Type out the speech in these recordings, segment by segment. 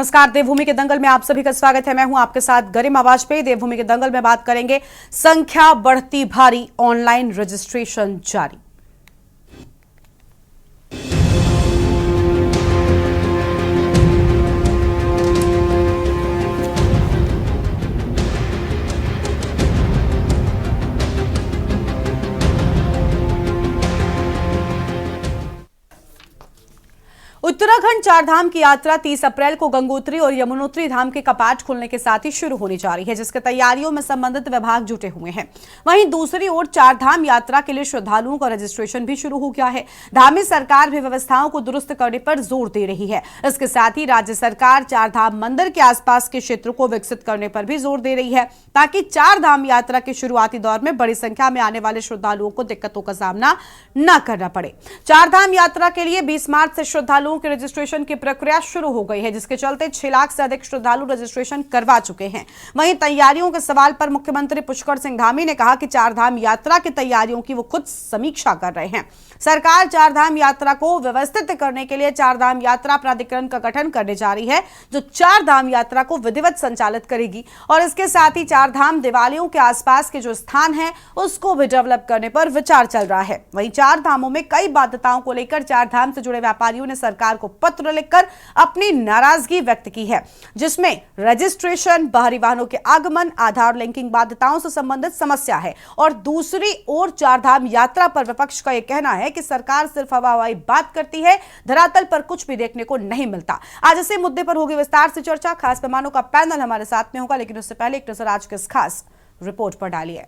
नमस्कार। देवभूमि के दंगल में आप सभी का स्वागत है। मैं हूं आपके साथ गरिमा वाजपेयी। देवभूमि के दंगल में बात करेंगे संख्या बढ़ती भारी, ऑनलाइन रजिस्ट्रेशन जारी। उत्तराखंड चारधाम की यात्रा 30 अप्रैल को गंगोत्री और यमुनोत्री धाम के कपाट खुलने के साथ ही शुरू होने जा रही है, जिसकी तैयारियों में संबंधित विभाग जुटे हुए हैं। वहीं दूसरी ओर चारधाम यात्रा के लिए श्रद्धालुओं का रजिस्ट्रेशन भी शुरू हो गया है। धार्मिक सरकार भी व्यवस्थाओं को दुरुस्त करने पर जोर दे रही है। इसके साथ ही राज्य सरकार चारधाम मंदिर के आसपास के क्षेत्र को विकसित करने पर भी जोर दे रही है, ताकि चारधाम यात्रा के शुरुआती दौर में बड़ी संख्या में आने वाले श्रद्धालुओं को दिक्कतों का सामना न करना पड़े। चारधाम यात्रा के लिए 20 मार्च से श्रद्धालुओं के रजिस्ट्रेशन की प्रक्रिया शुरू हो गई है, जिसके चलते 6 लाख से अधिक श्रद्धालु रजिस्ट्रेशन करवा चुके हैं। वहीं तैयारियों के सवाल पर मुख्यमंत्री पुष्कर सिंह धामी ने कहा कि चारधाम यात्रा की तैयारियों की वो खुद समीक्षा कर रहे हैं। सरकार चारधाम यात्रा को व्यवस्थित करने के लिए चारधाम यात्रा प्राधिकरण का गठन करने जा रही है, जो चारधाम यात्रा को विधिवत संचालित करेगी। और इसके साथ ही चारधाम दिवालियों के आसपास के जो स्थान है उसको भी डेवलप करने पर विचार चल रहा है। वहीं चार धामों में कई बाध्यताओं को लेकर चारधाम से जुड़े व्यापारियों ने सरकार को पत्र लिखकर अपनी नाराजगी व्यक्त की है, जिसमें रजिस्ट्रेशन, बाहरी वाहनों के आगमन, आधार लिंकिंग बाध्यताओं से संबंधित समस्या है। और दूसरी ओर चारधाम यात्रा पर विपक्ष का यह कहना है कि सरकार सिर्फ हवाई बात करती है, धरातल पर कुछ भी देखने को नहीं मिलता। आज इसी मुद्दे पर होगी विस्तार से चर्चा। खास मेहमानों का पैनल हमारे साथ में होगा, लेकिन उससे पहले एक नजर आज के इस खास रिपोर्ट पर डालिए।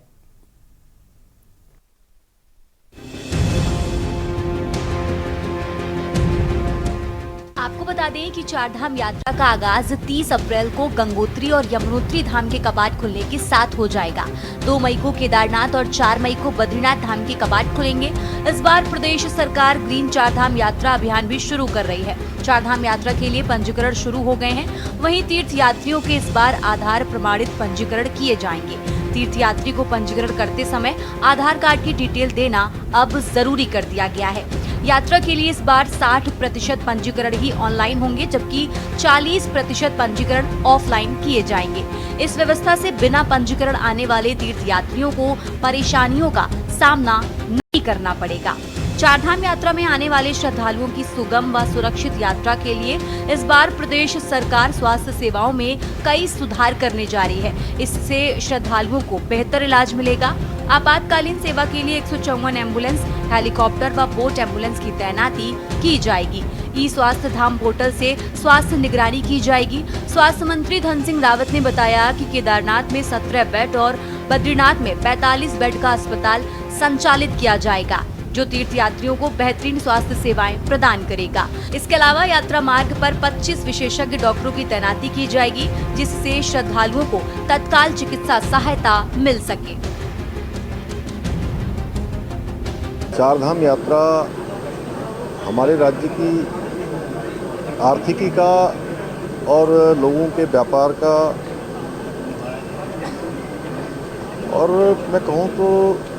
आपको बता दें कि चारधाम यात्रा का आगाज 30 अप्रैल को गंगोत्री और यमुनोत्री धाम के कपाट खुलने के साथ हो जाएगा। 2 मई को केदारनाथ और 4 मई को बद्रीनाथ धाम के कपाट खुलेंगे। इस बार प्रदेश सरकार ग्रीन चारधाम यात्रा अभियान भी शुरू कर रही है। चारधाम यात्रा के लिए पंजीकरण शुरू हो गए हैं। वहीं तीर्थ यात्रियों के इस बार आधार प्रमाणित पंजीकरण किए जाएंगे। तीर्थ यात्री को पंजीकरण करते समय आधार कार्ड की डिटेल देना अब जरूरी कर दिया गया है। यात्रा के लिए इस बार 60% पंजीकरण ही ऑनलाइन होंगे, जबकि 40% पंजीकरण ऑफलाइन किए जाएंगे। इस व्यवस्था से बिना पंजीकरण आने वाले तीर्थ यात्रियों को परेशानियों का सामना नहीं करना पड़ेगा। चारधाम यात्रा में आने वाले श्रद्धालुओं की सुगम व सुरक्षित यात्रा के लिए इस बार प्रदेश सरकार स्वास्थ्य सेवाओं में कई सुधार करने जा रही है। इससे श्रद्धालुओं को बेहतर इलाज मिलेगा। आपातकालीन सेवा के लिए 154 एम्बुलेंस, हेलीकॉप्टर व बोट एम्बुलेंस की तैनाती की जाएगी। ई स्वास्थ्य धाम पोर्टल से स्वास्थ्य निगरानी की जाएगी। स्वास्थ्य मंत्री धन सिंह रावत ने बताया कि केदारनाथ में 17 बेड और बद्रीनाथ में 45 बेड का अस्पताल संचालित किया जाएगा, जो तीर्थ यात्रियों को बेहतरीन स्वास्थ्य सेवाएं प्रदान करेगा। इसके अलावा यात्रा मार्ग पर 25 विशेषज्ञ डॉक्टरों की तैनाती की जाएगी, जिससे श्रद्धालुओं को तत्काल चिकित्सा सहायता मिल सके। चारधाम यात्रा हमारे राज्य की आर्थिकी का और लोगों के व्यापार का, और मैं कहूँ तो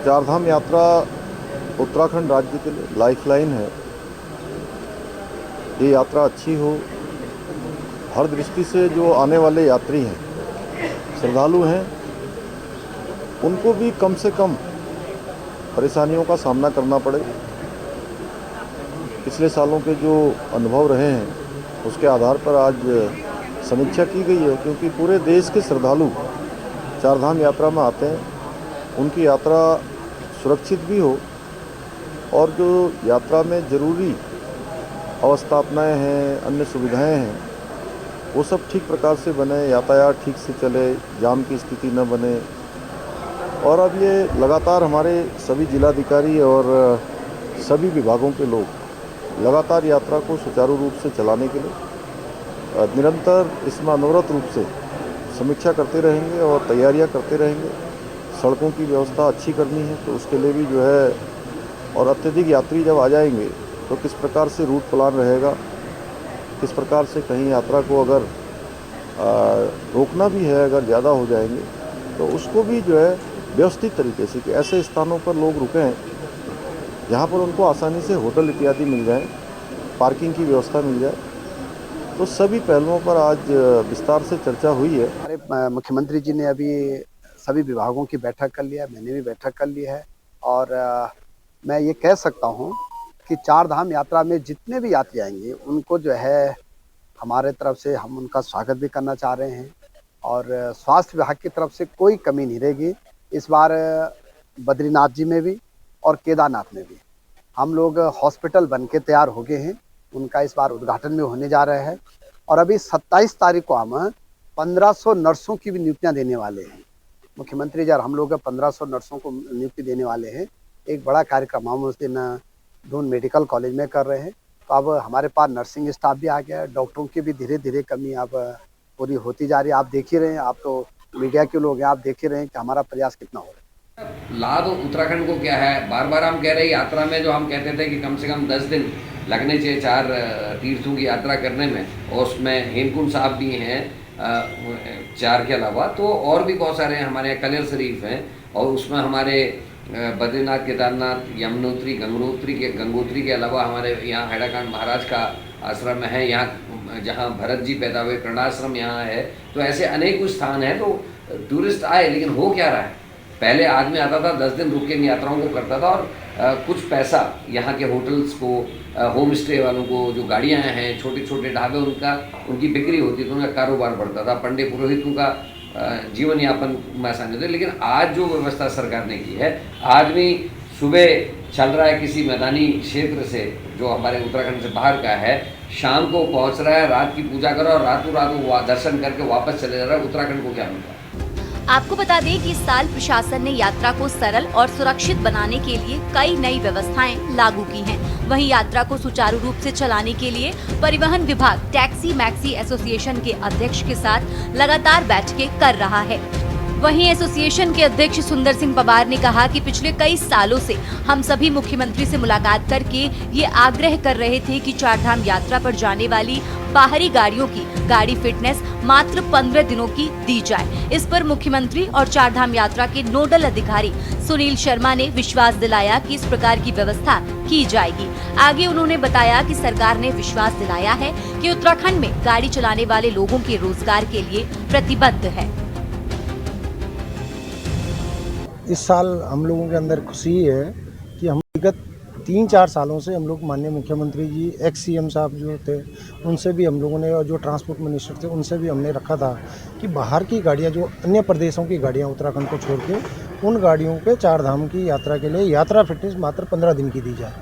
चारधाम यात्रा उत्तराखंड राज्य के लिए लाइफलाइन है। ये यात्रा अच्छी हो, हर दृष्टि से जो आने वाले यात्री हैं, श्रद्धालु हैं, उनको भी कम से कम परेशानियों का सामना करना पड़े। पिछले सालों के जो अनुभव रहे हैं उसके आधार पर आज समीक्षा की गई है, क्योंकि पूरे देश के श्रद्धालु चारधाम यात्रा में आते हैं। उनकी यात्रा सुरक्षित भी हो और जो यात्रा में ज़रूरी अवस्थापनाएं हैं, अन्य सुविधाएं हैं, वो सब ठीक प्रकार से बने, यातायात ठीक से चले, जाम की स्थिति न बने। और अब ये लगातार हमारे सभी जिलाधिकारी और सभी विभागों के लोग लगातार यात्रा को सुचारू रूप से चलाने के लिए निरंतर इसमें अनवरत रूप से समीक्षा करते रहेंगे और तैयारियां करते रहेंगे। सड़कों की व्यवस्था अच्छी करनी है, तो उसके लिए भी जो है, और अत्यधिक यात्री जब आ जाएंगे तो किस प्रकार से रूट प्लान रहेगा, किस प्रकार से कहीं यात्रा को अगर रोकना भी है, अगर ज़्यादा हो जाएंगे तो उसको भी जो है व्यवस्थित तरीके से, कि ऐसे स्थानों पर लोग रुकें जहाँ पर उनको आसानी से होटल इत्यादि मिल जाए, पार्किंग की व्यवस्था मिल जाए, तो सभी पहलुओं पर आज विस्तार से चर्चा हुई है। हमारे मुख्यमंत्री जी ने अभी सभी विभागों की बैठक कर लिया है, मैंने भी बैठक कर ली है और मैं ये कह सकता हूँ कि चार धाम यात्रा में जितने भी यात्री आएंगे उनको जो है हमारे तरफ से हम उनका स्वागत भी करना चाह रहे हैं और स्वास्थ्य विभाग की तरफ से कोई कमी नहीं रहेगी। इस बार बद्रीनाथ जी में भी और केदारनाथ में भी हम लोग हॉस्पिटल बन के तैयार हो गए हैं, उनका इस बार उद्घाटन में होने जा रहा है और अभी 27 तारीख को हम 1500 नर्सों की भी नियुक्तियां देने वाले हैं। मुख्यमंत्री जी और हम लोग 1500 नर्सों को नियुक्ति देने वाले हैं। एक बड़ा कार्यक्रम हम उस दिन दून मेडिकल कॉलेज में कर रहे हैं। तो अब हमारे पास नर्सिंग स्टाफ भी आ गया है, डॉक्टरों की भी धीरे धीरे कमी अब पूरी होती जा रही है। आप देख ही रहे हैं, आप तो मीडिया के लोग हैं, आप देख ही रहे हैं कि हमारा प्रयास कितना हो रहा है। लाभ उत्तराखंड को क्या है, बार बार हम कह रहे हैं यात्रा में जो हम कहते थे कि कम से कम 10 दिन लगने चाहिए 4 तीर्थों की यात्रा करने में, और उसमें हेमकुंड साहब भी हैं 4 के अलावा, तो और भी बहुत सारे हैं। हमारे यहाँ कलियर शरीफ हैं और उसमें हमारे बद्रीनाथ, केदारनाथ, यमुनोत्री, गंगोत्री के अलावा हमारे यहाँ हैडाकांड महाराज का आश्रम है, यहाँ जहाँ भरत जी पैदा हुए कर्णाश्रम यहाँ है। तो ऐसे अनेक स्थान हैं। तो टूरिस्ट आए, लेकिन हो क्या रहा है, पहले आदमी आता था 10 दिन रुक के इन यात्राओं को करता था और कुछ पैसा यहाँ के होटल्स को, होम स्टे वालों को, जो गाड़ियाँ हैं, छोटे छोटे ढाबे, उनकी बिक्री होती थी, उनका कारोबार बढ़ता था, पंडित पुरोहितों का जीवन यापन में आसानी होती। लेकिन आज जो व्यवस्था सरकार ने की है, आदमी सुबह चल रहा है किसी मैदानी क्षेत्र से जो हमारे उत्तराखंड से बाहर का है, शाम को पहुँच रहा है, रात की पूजा कर रहा है और रातों रात वो दर्शन करके वापस चले जा रहा है। उत्तराखंड को क्या मिल रहा है? आपको बता दें कि इस साल प्रशासन ने यात्रा को सरल और सुरक्षित बनाने के लिए कई नई व्यवस्थाएं लागू की हैं। वहीं यात्रा को सुचारू रूप से चलाने के लिए परिवहन विभाग टैक्सी मैक्सी एसोसिएशन के अध्यक्ष के साथ लगातार बैठकें कर रहा है। वहीं एसोसिएशन के अध्यक्ष सुंदर सिंह पवार ने कहा कि पिछले कई सालों से हम सभी मुख्यमंत्री से मुलाकात करके ये आग्रह कर रहे थे कि चारधाम यात्रा पर जाने वाली बाहरी गाड़ियों की गाड़ी फिटनेस मात्र 15 दिनों की दी जाए। इस पर मुख्यमंत्री और चारधाम यात्रा के नोडल अधिकारी सुनील शर्मा ने विश्वास दिलाया कि इस प्रकार की व्यवस्था की जाएगी। आगे उन्होंने बताया कि सरकार ने विश्वास दिलाया है कि उत्तराखंड में गाड़ी चलाने वाले लोगों के रोजगार के लिए प्रतिबद्ध है। इस साल हम लोगों के अंदर खुशी है कि हम विगत 3-4 सालों से हम लोग माननीय मुख्यमंत्री जी, एक्स सीएम साहब जो थे, उनसे भी हम लोगों ने, और जो ट्रांसपोर्ट मिनिस्टर थे उनसे भी हमने रखा था कि बाहर की गाड़ियां, जो अन्य प्रदेशों की गाड़ियां उत्तराखंड को छोड़ के, उन गाड़ियों पे चार धाम की यात्रा के लिए यात्रा फिटनेस मात्र 15 दिन की दी जाए।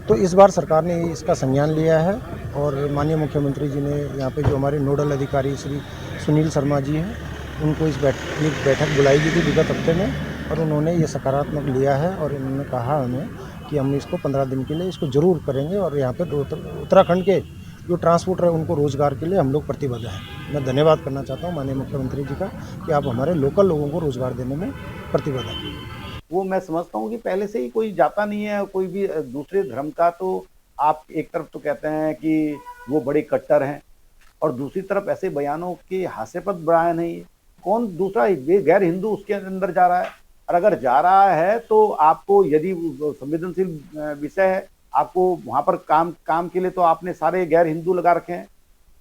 तो इस बार सरकार ने इसका संज्ञान लिया है और माननीय मुख्यमंत्री जी ने यहाँ पे जो हमारे नोडल अधिकारी श्री सुनील शर्मा जी हैं, उनको एक बैठक बुलाई गई थी विगत हफ्ते में और उन्होंने ये सकारात्मक लिया है और उन्होंने कहा हमें कि हम इसको 15 दिन के लिए इसको ज़रूर करेंगे और यहाँ पर उत्तराखंड के जो ट्रांसपोर्टर है उनको रोज़गार के लिए हम लोग प्रतिबद्ध हैं। मैं धन्यवाद करना चाहता हूँ माननीय मुख्यमंत्री जी का कि आप हमारे लोकल लोगों को रोज़गार देने में प्रतिबद्ध हैं। वो मैं समझता हूँ कि पहले से ही कोई जाता नहीं है, कोई भी दूसरे धर्म का, तो आप एक तरफ तो कहते हैं कि वो बड़े कट्टर हैं और दूसरी तरफ ऐसे बयानों के हास्यास्पद बयान नहीं है। कौन दूसरा गैर हिंदू उसके अंदर जा रहा है? और अगर जा रहा है तो आपको, यदि संवेदनशील विषय है, आपको वहां पर काम के लिए तो आपने सारे गैर हिंदू लगा रखे हैं।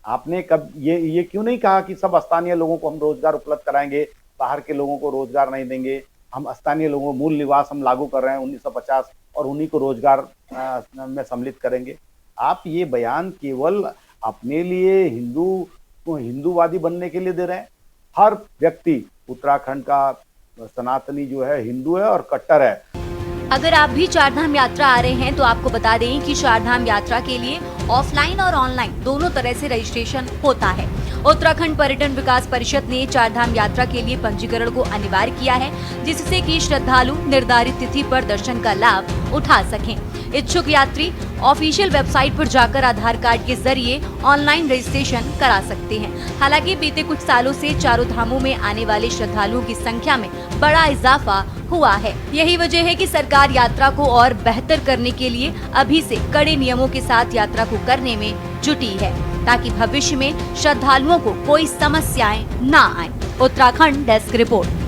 आपने कब ये क्यों नहीं कहा कि सब स्थानीय लोगों को हम रोजगार उपलब्ध कराएंगे, बाहर के लोगों को रोजगार नहीं देंगे, हम स्थानीय लोगों मूल निवास हम लागू कर रहे हैं 1950 और उन्हीं को रोजगार में सम्मिलित करेंगे। आप ये बयान केवल अपने लिए हिंदूवादी बनने के लिए दे रहे हैं। हर व्यक्ति उत्तराखंड का सनातनी जो है हिंदू है और कट्टर है। अगर आप भी चारधाम यात्रा आ रहे हैं तो आपको बता दें कि चारधाम यात्रा के लिए ऑफलाइन और ऑनलाइन दोनों तरह से रजिस्ट्रेशन होता है। उत्तराखंड पर्यटन विकास परिषद ने चारधाम यात्रा के लिए पंजीकरण को अनिवार्य किया है, जिससे कि श्रद्धालु निर्धारित तिथि पर दर्शन का लाभ उठा सकें। इच्छुक यात्री ऑफिशियल वेबसाइट पर जाकर आधार कार्ड के जरिए ऑनलाइन रजिस्ट्रेशन करा सकते हैं। हालांकि बीते कुछ सालों से चारों धामों में आने वाले श्रद्धालुओं की संख्या में बड़ा इजाफा हुआ है। यही वजह है कि सरकार यात्रा को और बेहतर करने के लिए अभी से कड़े नियमों के साथ यात्रा को करने में जुटी है, ताकि भविष्य में श्रद्धालुओं को कोई समस्याएं न आए। Uttarakhand desk report.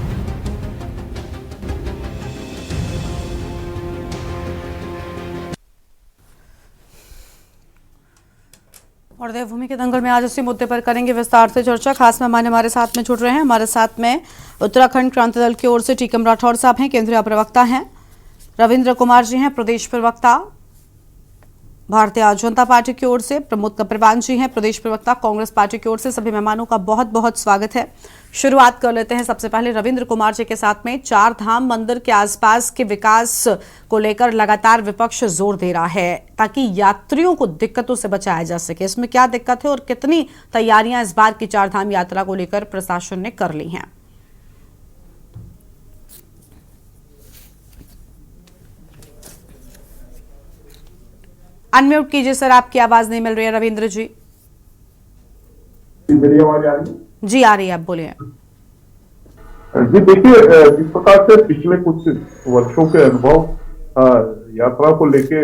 और देवभूमि के दंगल में आज इसी मुद्दे पर करेंगे विस्तार से चर्चा। खास मेहमान हमारे साथ में जुड़ रहे हैं। हमारे साथ में उत्तराखंड क्रांति दल की ओर से टीकम राठौर साहब हैं, केंद्रीय प्रवक्ता हैं। रविंद्र कुमार जी हैं, प्रदेश प्रवक्ता भारतीय जनता पार्टी की ओर से। प्रमोद कपरवान जी हैं, प्रदेश प्रवक्ता कांग्रेस पार्टी की ओर से। सभी मेहमानों का बहुत बहुत स्वागत है। शुरुआत कर लेते हैं सबसे पहले रविंद्र कुमार जी के साथ में। चार धाम मंदिर के आसपास के विकास को लेकर लगातार विपक्ष जोर दे रहा है ताकि यात्रियों को दिक्कतों से बचाया जा सके। इसमें क्या दिक्कत है और कितनी तैयारियां इस बार की चार धाम यात्रा को लेकर प्रशासन ने कर ली हैं? अनम्यूट कीजिए सर, आपकी आवाज नहीं मिल रही है रविंद्र जी। मेरी आवाज आ रही है? जी आ रही है, आप बोलिए। जी देखिए, जिस प्रकार से पिछले कुछ वर्षों के अनुभव यात्रा को लेके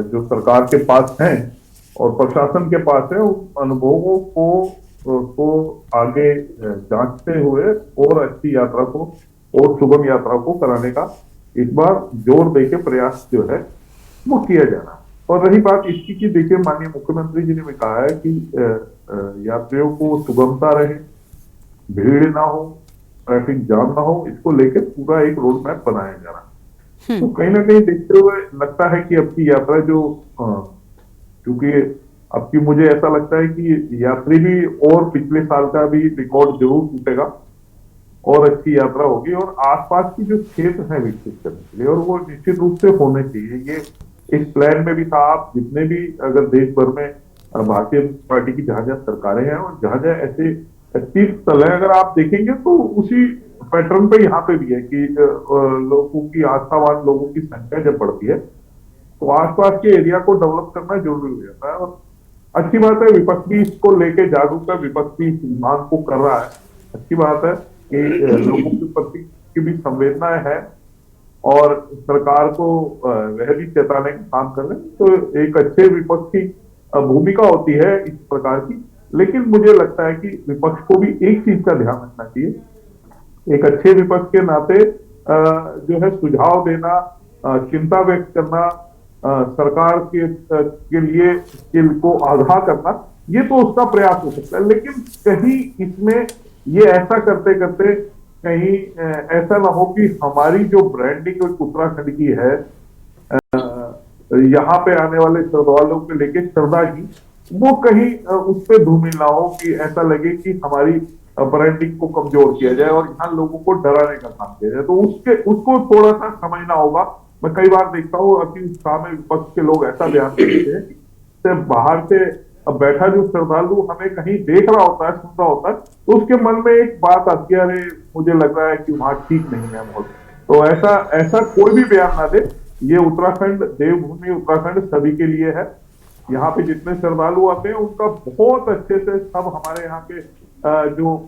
जो सरकार के पास हैं और प्रशासन के पास है, उन अनुभवों को आगे जांचते हुए और अच्छी यात्रा को और सुगम यात्रा को कराने का इस बार जोर देके प्रयास जो है वो किया जाना। और रही बात इसकी कि देखिए, माननीय मुख्यमंत्री जी ने भी कहा है कि यात्रियों को सुगमता रहे, भीड़ ना हो, ट्रैफिक जाम ना हो, इसको लेकर पूरा एक रोड मैप बनाया जा रहा है। तो कहीं ना कहीं देखते हुए लगता है कि अब की यात्रा जो क्योंकि अब की मुझे ऐसा लगता है कि यात्री भी और पिछले साल का भी रिकॉर्ड जरूर टूटेगा और अच्छी यात्रा होगी। और आसपास की जो क्षेत्र है विकसित करने के लिए, और वो निश्चित रूप से होने चाहिए। ये इस प्लान में भी था। आप जितने भी अगर देश भर में भारतीय पार्टी की जहां जहां सरकारें हैं और जहां जहां ऐसे तीर्थ स्थल है, अगर आप देखेंगे तो उसी पैटर्न पे यहाँ पे भी है कि लोगों की आस्थावान लोगों की संख्या जब बढ़ती है तो आसपास के एरिया को डेवलप करना जरूरी हो जाता है। और अच्छी बात है, विपक्ष भी इसको लेके जागरूक है, विपक्ष भी इस मांग को कर रहा है। अच्छी बात है कि लोगों के प्रति की भी संवेदनाएं है और सरकार को वह भी चेताने का काम कर रहे हैं। तो एक अच्छे विपक्ष की भूमिका होती है इस प्रकार की। लेकिन मुझे लगता है कि विपक्ष को भी एक चीज का ध्यान रखना चाहिए। एक अच्छे विपक्ष के नाते जो है सुझाव देना, चिंता व्यक्त करना, सरकार के लिए को आगाह करना, ये तो उसका प्रयास हो सकता है। लेकिन कहीं इसमें ये ऐसा करते करते कहीं ऐसा ना हो कि हमारी जो ब्रांडिंग उत्तराखंड की है, यहाँ पे आने वाले श्रद्धालुओं को लेके श्रद्धा की, वो कहीं उस पर धूमिल ना हो कि ऐसा लगे कि हमारी ब्रांडिंग को कमजोर किया जाए और यहाँ लोगों को डराने का काम किया जाए। तो उसको थोड़ा सा समझना होगा। मैं कई बार देखता हूँ अति उत्साह में विपक्ष के लोग ऐसा बयान देते हैं कि बाहर से बैठा जो श्रद्धालु हमें कहीं देख रहा होता है, सुन रहा होता है, तो उसके मन में एक बात आती है, अरे मुझे लग रहा है कि वहां ठीक नहीं है माहौल। तो ऐसा कोई भी बयान ना दे। ये उत्तराखंड, देवभूमि उत्तराखंड सभी के लिए है। यहाँ पे जितने श्रद्धालु आते हैं उनका बहुत अच्छे से सब हमारे यहाँ के जो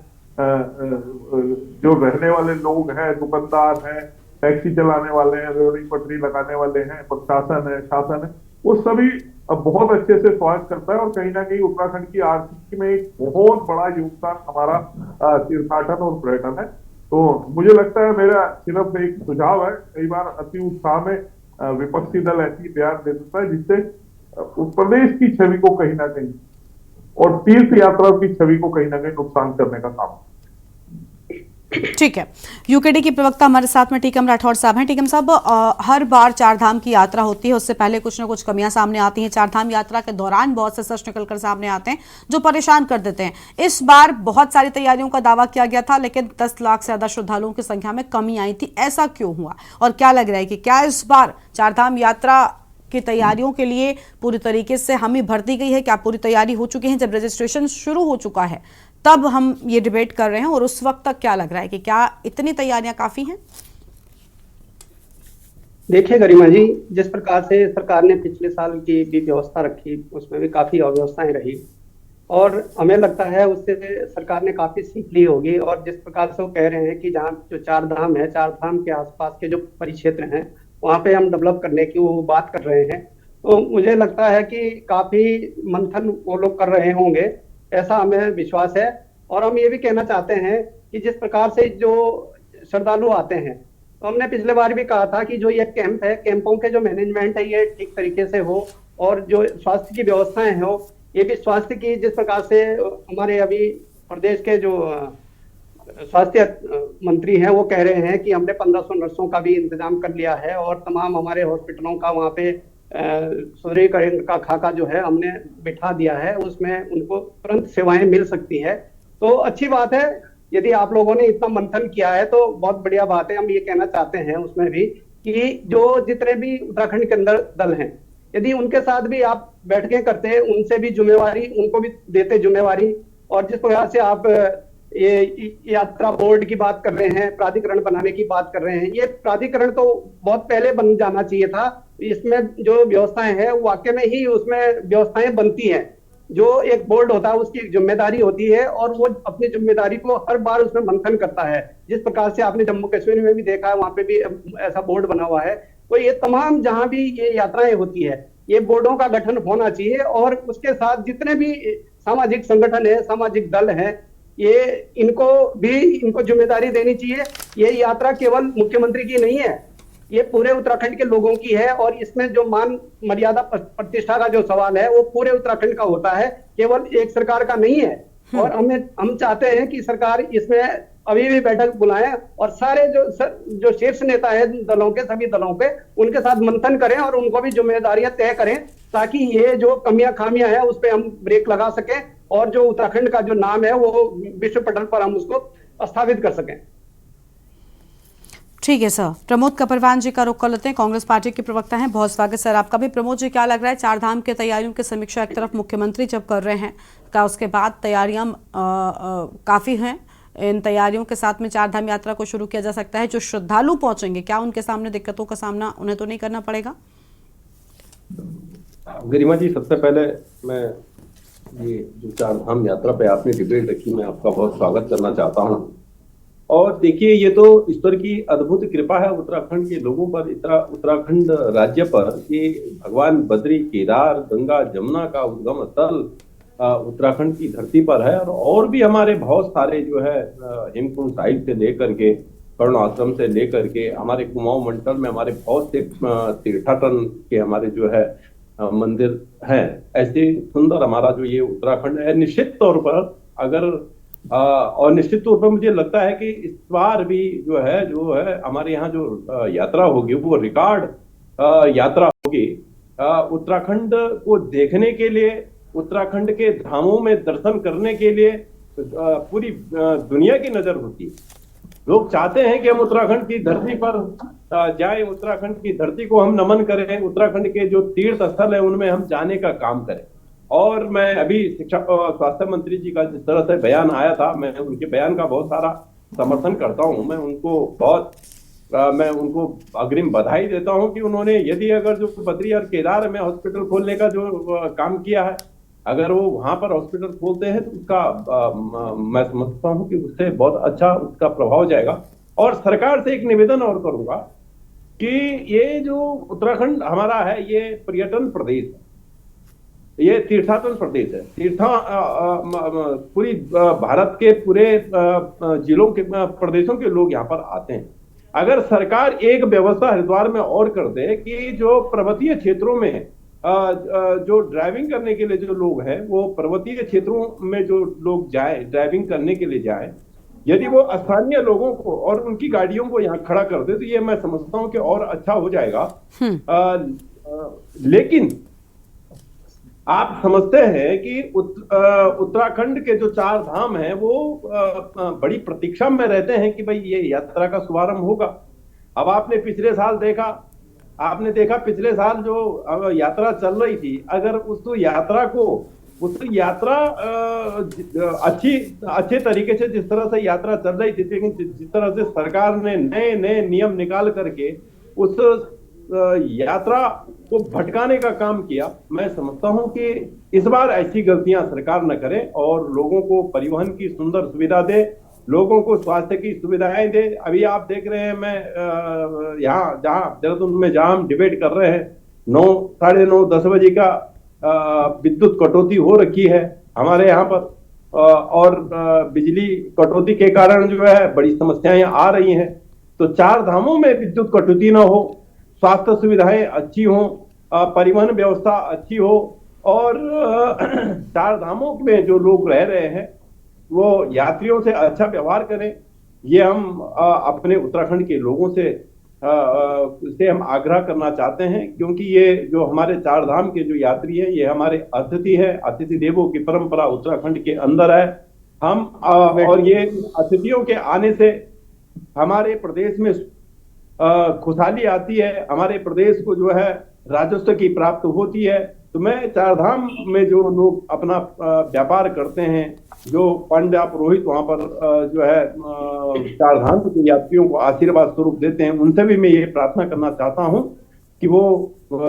रहने वाले लोग हैं, दुकानदार हैं, टैक्सी चलाने वाले हैं, रेहड़ी पटरी लगाने वाले हैं, प्रशासन है, शासन है, वो सभी बहुत अच्छे से स्वागत करता है। और कहीं ना कहीं उत्तराखंड की आर्थिकी में एक बहुत बड़ा योगदान हमारा तीर्थाटन और पर्यटन है। तो मुझे लगता है, मेरा सिर्फ एक सुझाव है, कई बार अति उत्साह में विपक्षी दल ऐसी बयान दे देता है जिससे प्रदेश की छवि को कहीं ना कहीं और तीर्थ यात्रा की छवि को कहीं ना कहीं नुकसान करने का काम। ठीक है, यूकेडी की प्रवक्ता हमारे साथ में टीकम राठौर साहब हैं। टीकम साहब, हर बार चार धाम की यात्रा होती है, उससे पहले कुछ ना कुछ कमियां सामने आती हैं। चार धाम यात्रा के दौरान बहुत से सच निकलकर सामने आते हैं जो परेशान कर देते हैं। इस बार बहुत सारी तैयारियों का दावा किया गया था, लेकिन 10 लाख से ज्यादा श्रद्धालुओं की संख्या में कमी आई थी। ऐसा क्यों हुआ और क्या लग रहा है कि क्या इस बार चार धाम यात्रा की तैयारियों के लिए पूरी तरीके से हामी भर दी गई है? क्या पूरी तैयारी हो चुकी है? जब रजिस्ट्रेशन शुरू हो चुका है तब हम ये डिबेट कर रहे हैं, और उस वक्त तक क्या लग रहा है कि क्या इतनी तैयारियां काफी हैं? देखिए गरिमा जी, जिस प्रकार से सरकार ने पिछले साल की भी व्यवस्था रखी, उसमें भी काफी अव्यवस्थाएं रही और हमें लगता है उससे सरकार ने काफी सीख ली होगी। और जिस प्रकार से वो कह रहे हैं कि जहाँ जो चार धाम है, चार धाम के आसपास के जो परिक्षेत्र हैं वहाँ पे हम डेवलप करने की वो बात कर रहे हैं, तो मुझे लगता है कि काफी मंथन वो लोग कर रहे होंगे, ऐसा हमें विश्वास है। और हम ये भी कहना चाहते हैं कि जिस प्रकार से जो श्रद्धालु आते हैं, तो हमने पिछले बार भी कहा था कि जो ये कैंप है, कैंपों के जो मैनेजमेंट है ये ठीक तरीके से हो और जो स्वास्थ्य की व्यवस्थाएं हो ये भी स्वास्थ्य की, जिस प्रकार से हमारे अभी प्रदेश के जो स्वास्थ्य मंत्री हैं वो कह रहे हैं कि हमने 1500 नर्सों का भी इंतजाम कर लिया है और तमाम हमारे हॉस्पिटलों का वहाँ पे सुदृढ़ीकरण का खाका जो है हमने बिठा दिया है, उसमें उनको तुरंत सेवाएं मिल सकती है। तो अच्छी बात है, यदि आप लोगों ने इतना मंथन किया है तो बहुत बढ़िया बात है। हम ये कहना चाहते हैं उसमें भी कि जो जितने भी उत्तराखंड के अंदर दल हैं, यदि उनके साथ भी आप बैठकें करते, उनसे भी जिम्मेवारी, उनको भी देते जिम्मेवारी, और जिस प्रकार से आप ये यात्रा बोर्ड की बात कर रहे हैं, प्राधिकरण बनाने की बात कर रहे हैं, ये प्राधिकरण तो बहुत पहले बन जाना चाहिए था। इसमें जो व्यवस्थाएं हैं वाकई में ही उसमें व्यवस्थाएं बनती हैं। जो एक बोर्ड होता है उसकी एक जिम्मेदारी होती है और वो अपनी जिम्मेदारी को हर बार उसमें मंथन करता है। जिस प्रकार से आपने जम्मू कश्मीर में भी देखा है, वहां पे भी ऐसा बोर्ड बना हुआ है। तो ये तमाम जहां भी ये यात्राएं होती है, ये बोर्डों का गठन होना चाहिए और उसके साथ जितने भी सामाजिक संगठन है, सामाजिक दल है, ये इनको जिम्मेदारी देनी चाहिए। ये यात्रा केवल मुख्यमंत्री की नहीं है, ये पूरे उत्तराखंड के लोगों की है और इसमें जो मान मर्यादा प्रतिष्ठा का जो सवाल है वो पूरे उत्तराखंड का होता है, केवल एक सरकार का नहीं है। और हम चाहते हैं कि सरकार इसमें अभी भी बैठक बुलाएं और सारे जो शीर्ष नेता है दलों के, सभी दलों पे उनके साथ मंथन करें और उनको भी जिम्मेदारियां तय करें, ताकि ये जो कमियां खामियां हैं उस पर हम ब्रेक लगा सकें और जो उत्तराखंड का जो नाम है वो विश्व पटल पर हम उसको स्थापित कर सकें। ठीक है सर। प्रमोद कपरवान जी का रुख कर लेते हैं, कांग्रेस पार्टी के प्रवक्ता हैं। बहुत स्वागत सर आपका भी। प्रमोद जी, क्या लग रहा है, चार धाम की तैयारियों की समीक्षा एक तरफ मुख्यमंत्री जब कर रहे हैं, क्या उसके बाद तैयारियां काफी हैं, इन तैयारियों के साथ में चार धाम यात्रा को शुरू किया जा सकता है? जो श्रद्धालु पहुंचेंगे, क्या उनके सामने दिक्कतों का सामना उन्हें तो नहीं करना पड़ेगा? गरिमा जी, सबसे पहले मैं ये जो चार धाम यात्रा पे आपने डिबेट रखी, मैं आपका बहुत स्वागत करना चाहता हूँ। और देखिए, ये तो ईश्वर की अद्भुत कृपा है उत्तराखंड के लोगों पर, उत्तराखंड राज्य पर, कि भगवान बद्री, केदार, गंगा, जमुना का उद्गम स्थल उत्तराखंड की धरती पर है। और भी हमारे बहुत सारे जो है हेमकुंड साहिब से लेकर के, कर्ण आश्रम से लेकर के, हमारे कुमाऊं मंडल में हमारे बहुत से तीर्थाटन के हमारे जो है मंदिर हैं। ऐसे सुंदर हमारा जो ये उत्तराखंड है, निश्चित तौर पर अगर और निश्चित तौर पर मुझे लगता है कि इस बार भी जो है हमारे यहाँ जो यात्रा होगी वो रिकॉर्ड यात्रा होगी। उत्तराखंड को देखने के लिए, उत्तराखंड के धामों में दर्शन करने के लिए पूरी दुनिया की नजर होती है। लोग चाहते हैं कि हम उत्तराखंड की धरती पर जाएं, उत्तराखंड की धरती को हम नमन करें, उत्तराखंड के जो तीर्थ स्थल है उनमें हम जाने का काम करें। और मैं अभी शिक्षा स्वास्थ्य मंत्री जी का जिस तरह से बयान आया था, मैं उनके बयान का बहुत सारा समर्थन करता हूं। मैं उनको अग्रिम बधाई देता हूं कि उन्होंने, यदि अगर जो बद्री और केदार में हॉस्पिटल खोलने का जो काम किया है, अगर वो वहां पर हॉस्पिटल खोलते हैं तो उसका मैं समझता हूं कि उससे बहुत अच्छा उसका प्रभाव जाएगा। और सरकार से एक निवेदन और करूंगा कि ये जो उत्तराखंड हमारा है, ये पर्यटन प्रदेश है, ये तीर्थाटन प्रदेश है। पूरी भारत के पूरे जिलों के, प्रदेशों के लोग यहाँ पर आते हैं। अगर सरकार एक व्यवस्था हरिद्वार में और कर दे कि जो पर्वतीय क्षेत्रों में जो ड्राइविंग करने के लिए जो लोग हैं, वो पर्वतीय क्षेत्रों में जो लोग जाए ड्राइविंग करने के लिए जाए, यदि वो स्थानीय लोगों को और उनकी गाड़ियों को यहाँ खड़ा कर दे, तो ये मैं समझता हूँ कि और अच्छा हो जाएगा। लेकिन आप समझते हैं कि उत्तराखंड के जो चार धाम हैं वो बड़ी प्रतीक्षा में रहते हैं कि भाई ये यात्रा का शुभारंभ होगा। अब आपने पिछले साल देखा पिछले साल जो यात्रा चल रही थी, अगर उस यात्रा अच्छे तरीके से जिस तरह से यात्रा चल रही थी, लेकिन जिस तरह से सरकार ने नए नियम निकाल करके उस यात्रा को भटकाने का काम किया, मैं समझता हूं कि इस बार ऐसी गलतियां सरकार न करे और लोगों को परिवहन की सुंदर सुविधा दे, लोगों को स्वास्थ्य की सुविधाएं दे। अभी आप देख रहे हैं, मैं यहाँ देहरादून में जहां हम डिबेट कर रहे हैं, 9, साढ़े 9, 10 बजे का विद्युत कटौती हो रखी है हमारे यहाँ पर, और बिजली कटौती के कारण जो है बड़ी समस्याएं आ रही हैं। तो चार धामों में विद्युत कटौती न हो, स्वास्थ्य सुविधाएं अच्छी हो, परिवहन व्यवस्था अच्छी हो, और चार धामों में जो लोग रह रहे हैं वो यात्रियों से अच्छा व्यवहार करें, ये हम अपने उत्तराखंड के लोगों से हम आग्रह करना चाहते हैं, क्योंकि ये जो हमारे चार धाम के जो यात्री हैं ये हमारे अतिथि है, अतिथि देवो की परंपरा उत्तराखंड के अंदर है। हम और ये अतिथियों के आने से हमारे प्रदेश में खुशहाली आती है, हमारे प्रदेश को जो है राजस्व की प्राप्त होती है। तो मैं चार धाम में जो लोग अपना व्यापार करते हैं, जो पंडित पुरोहित वहां पर जो है चार धाम के यात्रियों को आशीर्वाद स्वरूप देते हैं, उनसे भी मैं ये प्रार्थना करना चाहता हूं कि वो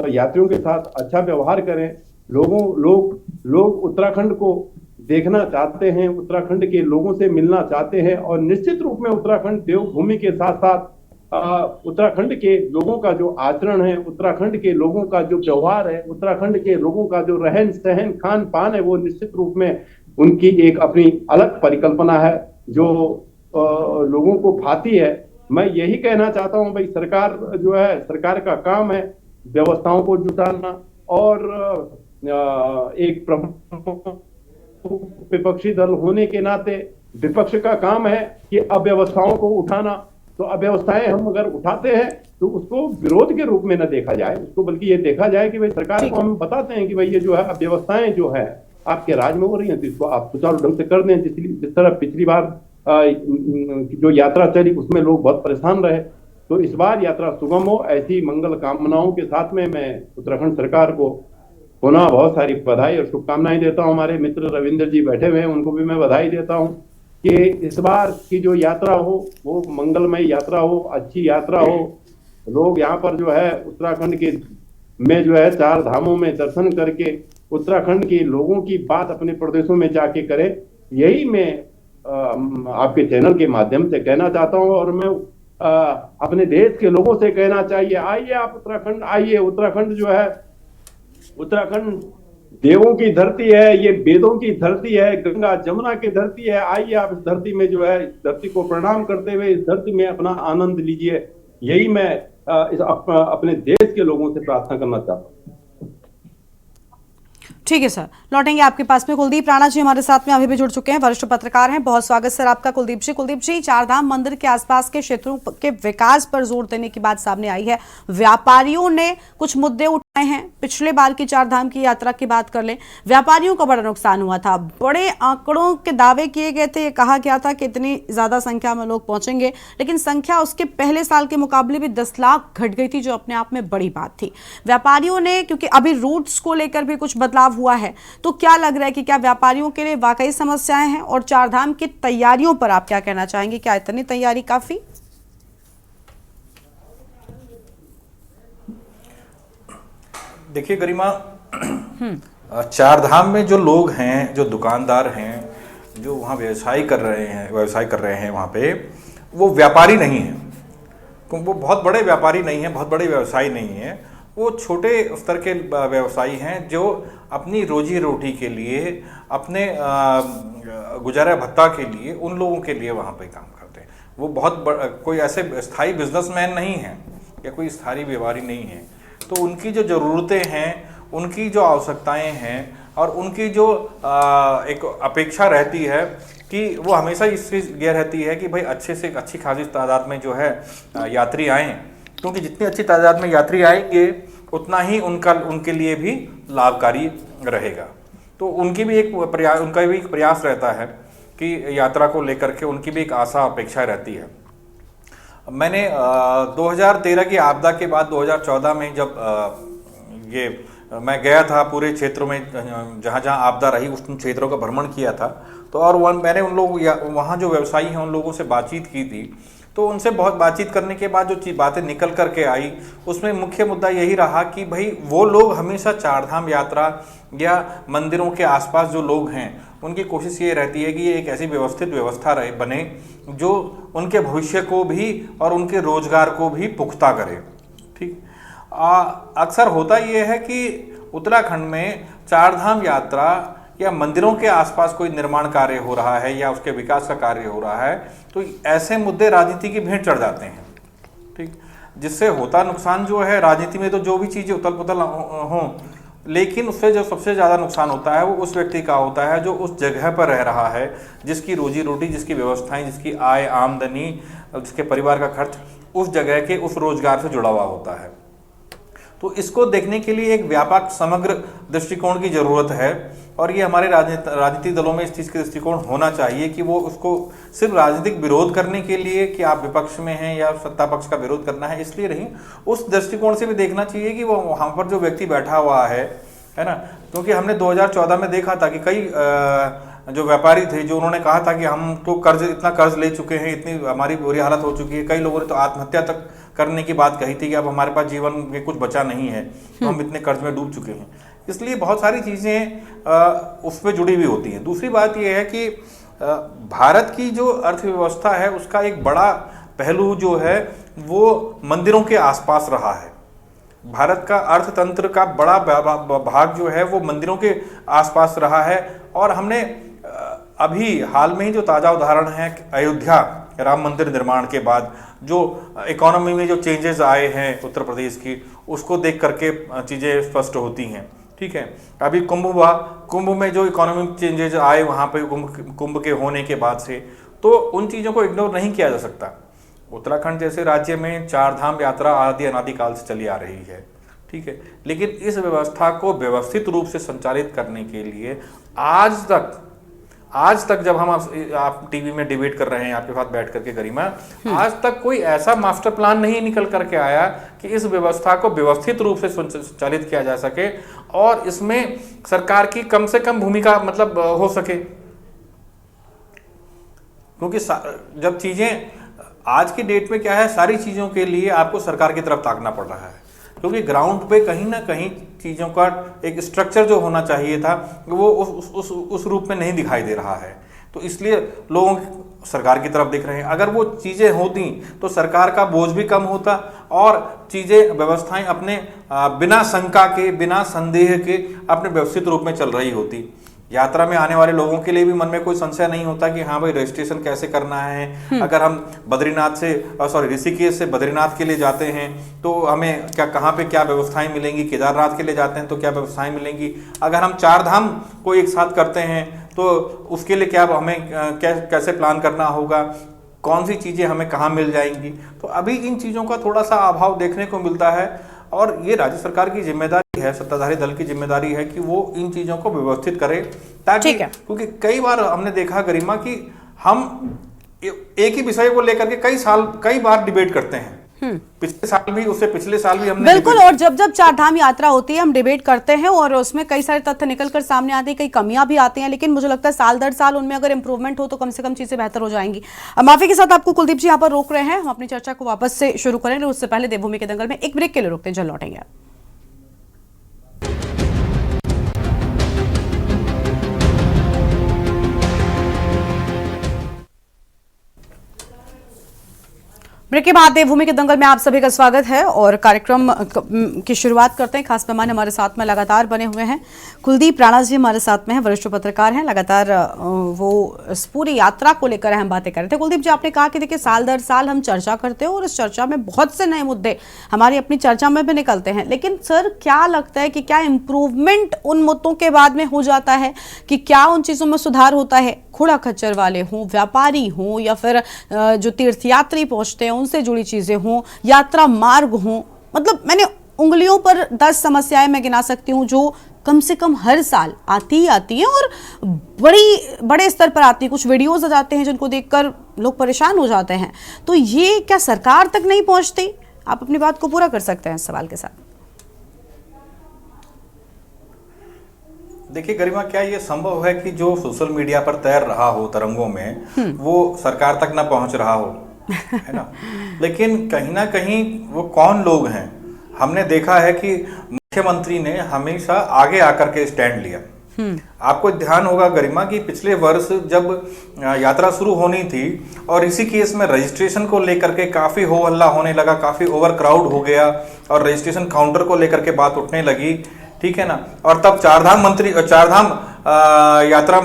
यात्रियों के साथ अच्छा व्यवहार करें। लोग उत्तराखंड को देखना चाहते हैं, उत्तराखंड के लोगों से मिलना चाहते हैं, और निश्चित रूप में उत्तराखंड देवभूमि के साथ साथ उत्तराखंड के लोगों का जो आचरण है, उत्तराखंड के लोगों का जो व्यवहार है, उत्तराखंड के लोगों का जो रहन सहन खान पान है, वो निश्चित रूप में उनकी एक अपनी अलग परिकल्पना है जो लोगों को भाती है। मैं यही कहना चाहता हूं भाई, सरकार जो है, सरकार का काम है व्यवस्थाओं को जुटाना, और एक प्रमुख विपक्षी दल होने के नाते विपक्ष का काम है कि अव्यवस्थाओं को उठाना। तो अव्यवस्थाएं हम अगर उठाते हैं तो उसको विरोध के रूप में न देखा जाए, उसको बल्कि ये देखा जाए कि भाई सरकार को हम बताते हैं कि भाई ये जो है अव्यवस्थाएं जो है आपके राज में हो रही हैं, तो इसको आप सुचारू ढंग से कर दें। जिस तरह पिछली बार जो यात्रा चली उसमें लोग बहुत परेशान रहे, तो इस बार यात्रा सुगम हो, ऐसी मंगल कामनाओं के साथ में मैं उत्तराखंड सरकार को पुनः बहुत सारी बधाई और शुभकामनाएं देता हूं। हमारे मित्र रविंद्र जी बैठे हुए हैं, उनको भी मैं बधाई देता हूं कि इस बार की जो यात्रा हो वो मंगलमय यात्रा हो, अच्छी यात्रा हो। लोग यहाँ पर जो है उत्तराखंड के में जो है चार धामों में दर्शन करके उत्तराखंड के लोगों की बात अपने प्रदेशों में जाके करें, यही मैं आपके चैनल के माध्यम से कहना चाहता हूं। और मैं अपने देश के लोगों से कहना चाहिए, आइए आप उत्तराखंड आइए। उत्तराखंड जो है, उत्तराखंड देवों की धरती है, ये वेदों की धरती है, गंगा जमुना की धरती है। आइए आप इस धरती में जो है, इस धरती को प्रणाम करते हुए इस धरती में अपना आनंद लीजिए। यही मैं अपने देश के लोगों से प्रार्थना करना चाहता हूँ। ठीक है सर, लौटेंगे आपके पास में। कुलदीप राणा जी हमारे साथ में अभी भी जुड़ चुके हैं, वरिष्ठ पत्रकार हैं। बहुत स्वागत सर आपका कुलदीप जी। कुलदीप जी, चारधाम मंदिर के आसपास के क्षेत्रों के विकास पर जोर देने की बात सामने आई है। व्यापारियों ने कुछ मुद्दे उठाए हैं। पिछले बार की चारधाम की यात्रा की बात कर लें, व्यापारियों का बड़ा नुकसान हुआ था, बड़े आंकड़ों के दावे किए गए थे, ये कहा गया था कि इतनी ज्यादा संख्या में लोग पहुंचेंगे, लेकिन संख्या उसके पहले साल के मुकाबले भी 10 लाख घट गई थी, जो अपने आप में बड़ी बात थी। व्यापारियों ने, क्योंकि अभी रूट्स को लेकर भी कुछ बदलाव हुआ है, तो क्या लग रहा है कि क्या व्यापारियों के लिए वाकई समस्याएं हैं? और चारधाम की तैयारियों पर आप क्या कहना चाहेंगे? क्या इतनी तैयारी काफी? देखिए गरिमा, चारधाम में जो लोग हैं, जो दुकानदार हैं, जो वहाँ व्यवसाय कर रहे हैं वहाँ पे, वो व्यापारी नहीं हैं। वो बहुत बड़े व्यापारी नहीं हैं, बहुत बड़े व्यवसायी नहीं हैं। वो छोटे स्तर के व्यवसायी हैं जो अपनी रोजी रोटी के लिए, अपने गुजारा भत्ता के लिए, उन लोगों के लिए वहाँ पे काम करते हैं। वो बहुत कोई ऐसे स्थायी बिजनेसमैन नहीं हैं या कोई स्थायी व्यापारी नहीं है। तो उनकी जो ज़रूरतें हैं, उनकी जो आवश्यकताएं हैं और उनकी जो एक अपेक्षा रहती है कि वो हमेशा इस चीज़ ये रहती है कि भाई अच्छे से अच्छी खासी तादाद में जो है यात्री आएँ, क्योंकि जितनी अच्छी तादाद में यात्री आएंगे उतना ही उनके लिए भी लाभकारी रहेगा। तो उनका भी एक प्रयास रहता है कि यात्रा को लेकर के उनकी भी एक आशा अपेक्षा रहती है। मैंने 2013 की आपदा के बाद 2014 में जब मैं गया था पूरे क्षेत्रों में, जहाँ जहाँ आपदा रही उन क्षेत्रों का भ्रमण किया था। तो और मैंने उन लोग वहाँ जो व्यवसायी हैं उन लोगों से बातचीत की थी। तो उनसे बहुत बातचीत करने के बाद जो बातें निकल करके आई, उसमें मुख्य मुद्दा यही रहा कि भाई वो लोग हमेशा चारधाम यात्रा या मंदिरों के आसपास जो लोग हैं उनकी कोशिश ये रहती है कि ये एक ऐसी व्यवस्थित व्यवस्था बने जो उनके भविष्य को भी और उनके रोजगार को भी पुख्ता करे। ठीक, अक्सर होता ये है कि उत्तराखंड में चारधाम यात्रा या मंदिरों के आसपास कोई निर्माण कार्य हो रहा है या उसके विकास का कार्य हो रहा है, तो ऐसे मुद्दे राजनीति की भेंट चढ़ जाते हैं। ठीक, जिससे होता नुकसान जो है, राजनीति में तो जो भी चीज़ें उथल पुथल हों लेकिन उससे जो सबसे ज़्यादा नुकसान होता है वो उस व्यक्ति का होता है जो उस जगह पर रह रहा है, जिसकी रोजी रोटी, जिसकी व्यवस्थाएं, जिसकी आय आमदनी, जिसके परिवार का खर्च उस जगह के उस रोजगार से जुड़ा हुआ होता है। तो इसको देखने के लिए एक व्यापक समग्र दृष्टिकोण की ज़रूरत है और ये हमारे राजनीतिक दलों में इस चीज़ के दृष्टिकोण होना चाहिए कि वो उसको सिर्फ राजनीतिक विरोध करने के लिए कि आप विपक्ष में हैं या सत्ता पक्ष का विरोध करना है इसलिए नहीं, उस दृष्टिकोण से भी देखना चाहिए कि वो वहाँ पर जो व्यक्ति बैठा हुआ है ना, क्योंकि हमने 2014 में देखा था कि कई जो व्यापारी थे जो उन्होंने कहा था कि हम तो इतना कर्ज ले चुके हैं, इतनी हमारी बुरी हालत हो चुकी है, कई लोगों ने तो आत्महत्या तक करने की बात कही थी कि अब हमारे पास जीवन में कुछ बचा नहीं है, तो हम इतने कर्ज में डूब चुके हैं। इसलिए बहुत सारी चीज़ें उसमें जुड़ी हुई होती हैं। दूसरी बात यह है कि भारत की जो अर्थव्यवस्था है उसका एक बड़ा पहलू जो है वो मंदिरों के आसपास रहा है। भारत का अर्थतंत्र का बड़ा भाग जो है वो मंदिरों के आसपास रहा है और हमने अभी हाल में ही जो ताज़ा उदाहरण है अयोध्या राम मंदिर निर्माण के बाद जो इकोनॉमी में जो चेंजेस आए हैं उत्तर प्रदेश की, उसको देख करके चीज़ें स्पष्ट होती हैं। ठीक है, अभी कुंभ हुआ, कुंभ में जो इकोनॉमिक चेंजेस आए वहाँ पे कुंभ के होने के बाद से, तो उन चीज़ों को इग्नोर नहीं किया जा सकता। उत्तराखंड जैसे राज्य में 4 धाम यात्रा आदि अनादिकाल से चली आ रही है। ठीक है, लेकिन इस व्यवस्था को व्यवस्थित रूप से संचालित करने के लिए आज तक जब हम आप टीवी में डिबेट कर रहे हैं आपके साथ बैठ करके गरिमा, आज तक कोई ऐसा मास्टर प्लान नहीं निकल करके आया कि इस व्यवस्था को व्यवस्थित रूप से संचालित किया जा सके और इसमें सरकार की कम से कम भूमिका मतलब हो सके। क्योंकि जब चीजें आज की डेट में क्या है, सारी चीजों के लिए आपको सरकार की तरफ ताकना पड़ रहा है, क्योंकि ग्राउंड पे कहीं ना कहीं चीज़ों का एक स्ट्रक्चर जो होना चाहिए था वो उस रूप में नहीं दिखाई दे रहा है। तो इसलिए लोग सरकार की तरफ देख रहे हैं। अगर वो चीज़ें होती तो सरकार का बोझ भी कम होता और चीज़ें व्यवस्थाएं अपने बिना शंका के, बिना संदेह के अपने व्यवस्थित रूप में चल रही होती। यात्रा में आने वाले लोगों के लिए भी मन में कोई संशय नहीं होता कि हाँ भाई रजिस्ट्रेशन कैसे करना है। अगर हम ऋषिकेश से बद्रीनाथ के लिए जाते हैं तो हमें कहाँ पे क्या व्यवस्थाएं मिलेंगी, केदारनाथ के लिए जाते हैं तो क्या व्यवस्थाएं मिलेंगी, अगर हम 4 धाम को एक साथ करते हैं तो उसके लिए क्या हमें कैसे प्लान करना होगा, कौन सी चीज़ें हमें कहाँ मिल जाएंगी। तो अभी इन चीज़ों का थोड़ा सा अभाव देखने को मिलता है और ये राज्य सरकार की जिम्मेदारी है, सत्ताधारी दल की जिम्मेदारी है कि वो इन चीजों को व्यवस्थित करे, ताकि क्योंकि कई बार हमने देखा गरिमा कि हम एक ही विषय को लेकर के कई बार डिबेट करते हैं। पिछले साल भी, उससे पिछले साल भी हमने बिल्कुल, और जब 4 धाम यात्रा होती है हम डिबेट करते हैं और उसमें कई सारे तथ्य निकल कर सामने आते हैं, कई कमियां भी आती हैं, लेकिन मुझे लगता है साल दर साल उनमें अगर इंप्रूवमेंट हो तो कम से कम चीजें बेहतर हो जाएंगी। माफी के साथ आपको कुलदीप जी यहाँ पर रोक रहे हैं, हम अपनी चर्चा को वापस से शुरू करेंगे। उससे पहले देवभूमि के दंगल में एक ब्रेक के लिए रुकते हैं, जल्द लौटेंगे। ब्रेक के बाद देवभूमि के दंगल में आप सभी का स्वागत है और कार्यक्रम की शुरुआत करते हैं। खास मेहमान हमारे साथ में लगातार बने हुए हैं, कुलदीप राणा जी हमारे साथ में हैं, वरिष्ठ पत्रकार हैं। लगातार वो इस पूरी यात्रा को लेकर हम बातें कर रहे थे। कुलदीप जी, आपने कहा कि देखिए साल दर साल हम चर्चा करते हैं और इस चर्चा में बहुत से नए मुद्दे हमारी अपनी चर्चा में भी निकलते हैं, लेकिन सर क्या लगता है कि क्या इम्प्रूवमेंट उन मुद्दों के बाद में हो जाता है, कि क्या उन चीज़ों में सुधार होता है? घोड़ा खच्चर वाले हों, व्यापारी हों, या फिर जो तीर्थयात्री पहुंचते हैं उनसे जुड़ी चीजें हों, यात्रा मार्ग हों, मतलब मैंने उंगलियों पर 10 समस्याएं मैं गिना सकती हूं जो कम से कम हर साल आती हैं और बड़े स्तर पर आती है। कुछ वीडियोस आ जाते हैं जिनको देखकर लोग परेशान हो जाते हैं। तो ये क्या सरकार तक नहीं पहुंचती? आप अपनी बात को पूरा कर सकते हैं इस सवाल के साथ। देखिए गरिमा, क्या ये संभव है कि जो सोशल मीडिया पर तैर रहा हो तरंगों में वो सरकार तक ना पहुंच रहा हो, है ना? लेकिन कहीं ना कहीं वो कौन लोग हैं? हमने देखा है कि मुख्यमंत्री ने हमेशा आगे आकर के स्टैंड लिया। आपको ध्यान होगा गरिमा कि पिछले वर्ष जब यात्रा शुरू होनी थी और ऋषिकेश में रजिस्ट्रेशन को लेकर के काफी हो हल्ला होने लगा, काफी ओवर क्राउड हो गया और रजिस्ट्रेशन काउंटर को लेकर के बात उठने लगी, ठीक है ना? और तब 4 धाम यात्रा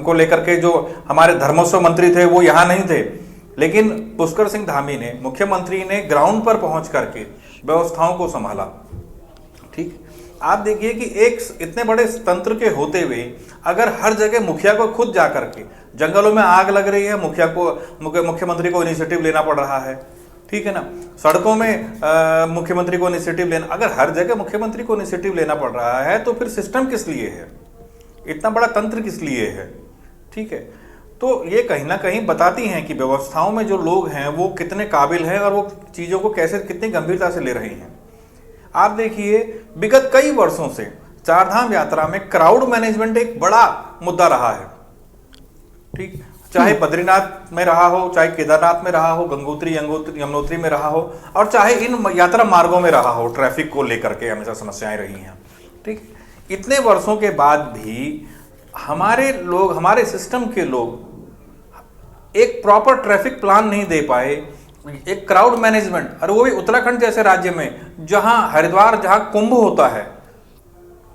को लेकर के जो हमारे धर्मस्व मंत्री थे वो यहाँ नहीं थे, लेकिन पुष्कर सिंह धामी ने, मुख्यमंत्री ने ग्राउंड पर पहुंच करके व्यवस्थाओं को संभाला। ठीक, आप देखिए कि एक इतने बड़े तंत्र के होते हुए अगर हर जगह मुखिया को खुद जा करके, जंगलों में आग लग रही है, मुख्यमंत्री को इनिशिएटिव लेना पड़ रहा है, ठीक है ना, सड़कों में मुख्यमंत्री को इनिशिएटिव लेना, अगर हर जगह मुख्यमंत्री को इनिशिएटिव लेना पड़ रहा है तो फिर सिस्टम किस लिए है, इतना बड़ा तंत्र किस लिए है, ठीक है। तो ये कहीं ना कहीं बताती हैं कि व्यवस्थाओं में जो लोग हैं वो कितने काबिल हैं और वो चीज़ों को कैसे कितनी गंभीरता से ले रहे हैं। आप देखिए विगत कई वर्षों से चारधाम यात्रा में क्राउड मैनेजमेंट एक बड़ा मुद्दा रहा है, ठीक, चाहे बद्रीनाथ में रहा हो, चाहे केदारनाथ में रहा हो, गंगोत्री यमुनोत्री में रहा हो, और चाहे इन यात्रा मार्गों में रहा हो, ट्रैफिक को लेकर के हमेशा समस्याएं रही हैं, ठीक। इतने वर्षों के बाद भी हमारे लोग, हमारे सिस्टम के लोग एक प्रॉपर ट्रैफिक प्लान नहीं दे पाए, एक क्राउड मैनेजमेंट, और वो भी उत्तराखंड जैसे राज्य में जहां हरिद्वार, जहां कुंभ होता है,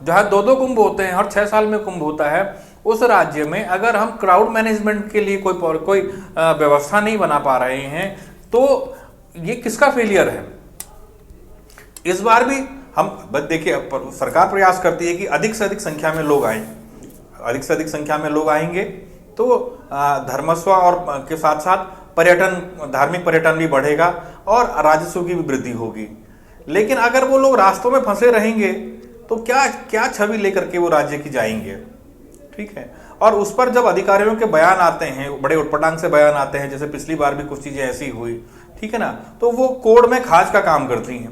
जहां 2-2 कुंभ होते हैं, हर 6 साल में कुंभ होता है, उस राज्य में अगर हम क्राउड मैनेजमेंट के लिए कोई व्यवस्था नहीं बना पा रहे हैं तो ये किसका फेलियर है। इस बार भी हम देखिए सरकार प्रयास करती है कि अधिक से अधिक संख्या में लोग आएं, अधिक से अधिक संख्या में लोग आएंगे तो धर्मस्व और के साथ साथ पर्यटन, धार्मिक पर्यटन भी बढ़ेगा और राजस्व की भी वृद्धि होगी। लेकिन अगर वो लोग रास्तों में फंसे रहेंगे तो क्या छवि लेकर के वो राज्य की जाएंगे, ठीक है। और उस पर जब अधिकारियों के बयान आते हैं, बड़े उटपटांग से बयान आते हैं, जैसे पिछली बार भी कुछ चीजें ऐसी हुई, ठीक है ना, तो वो कोड़ में खाज का काम करती हैं,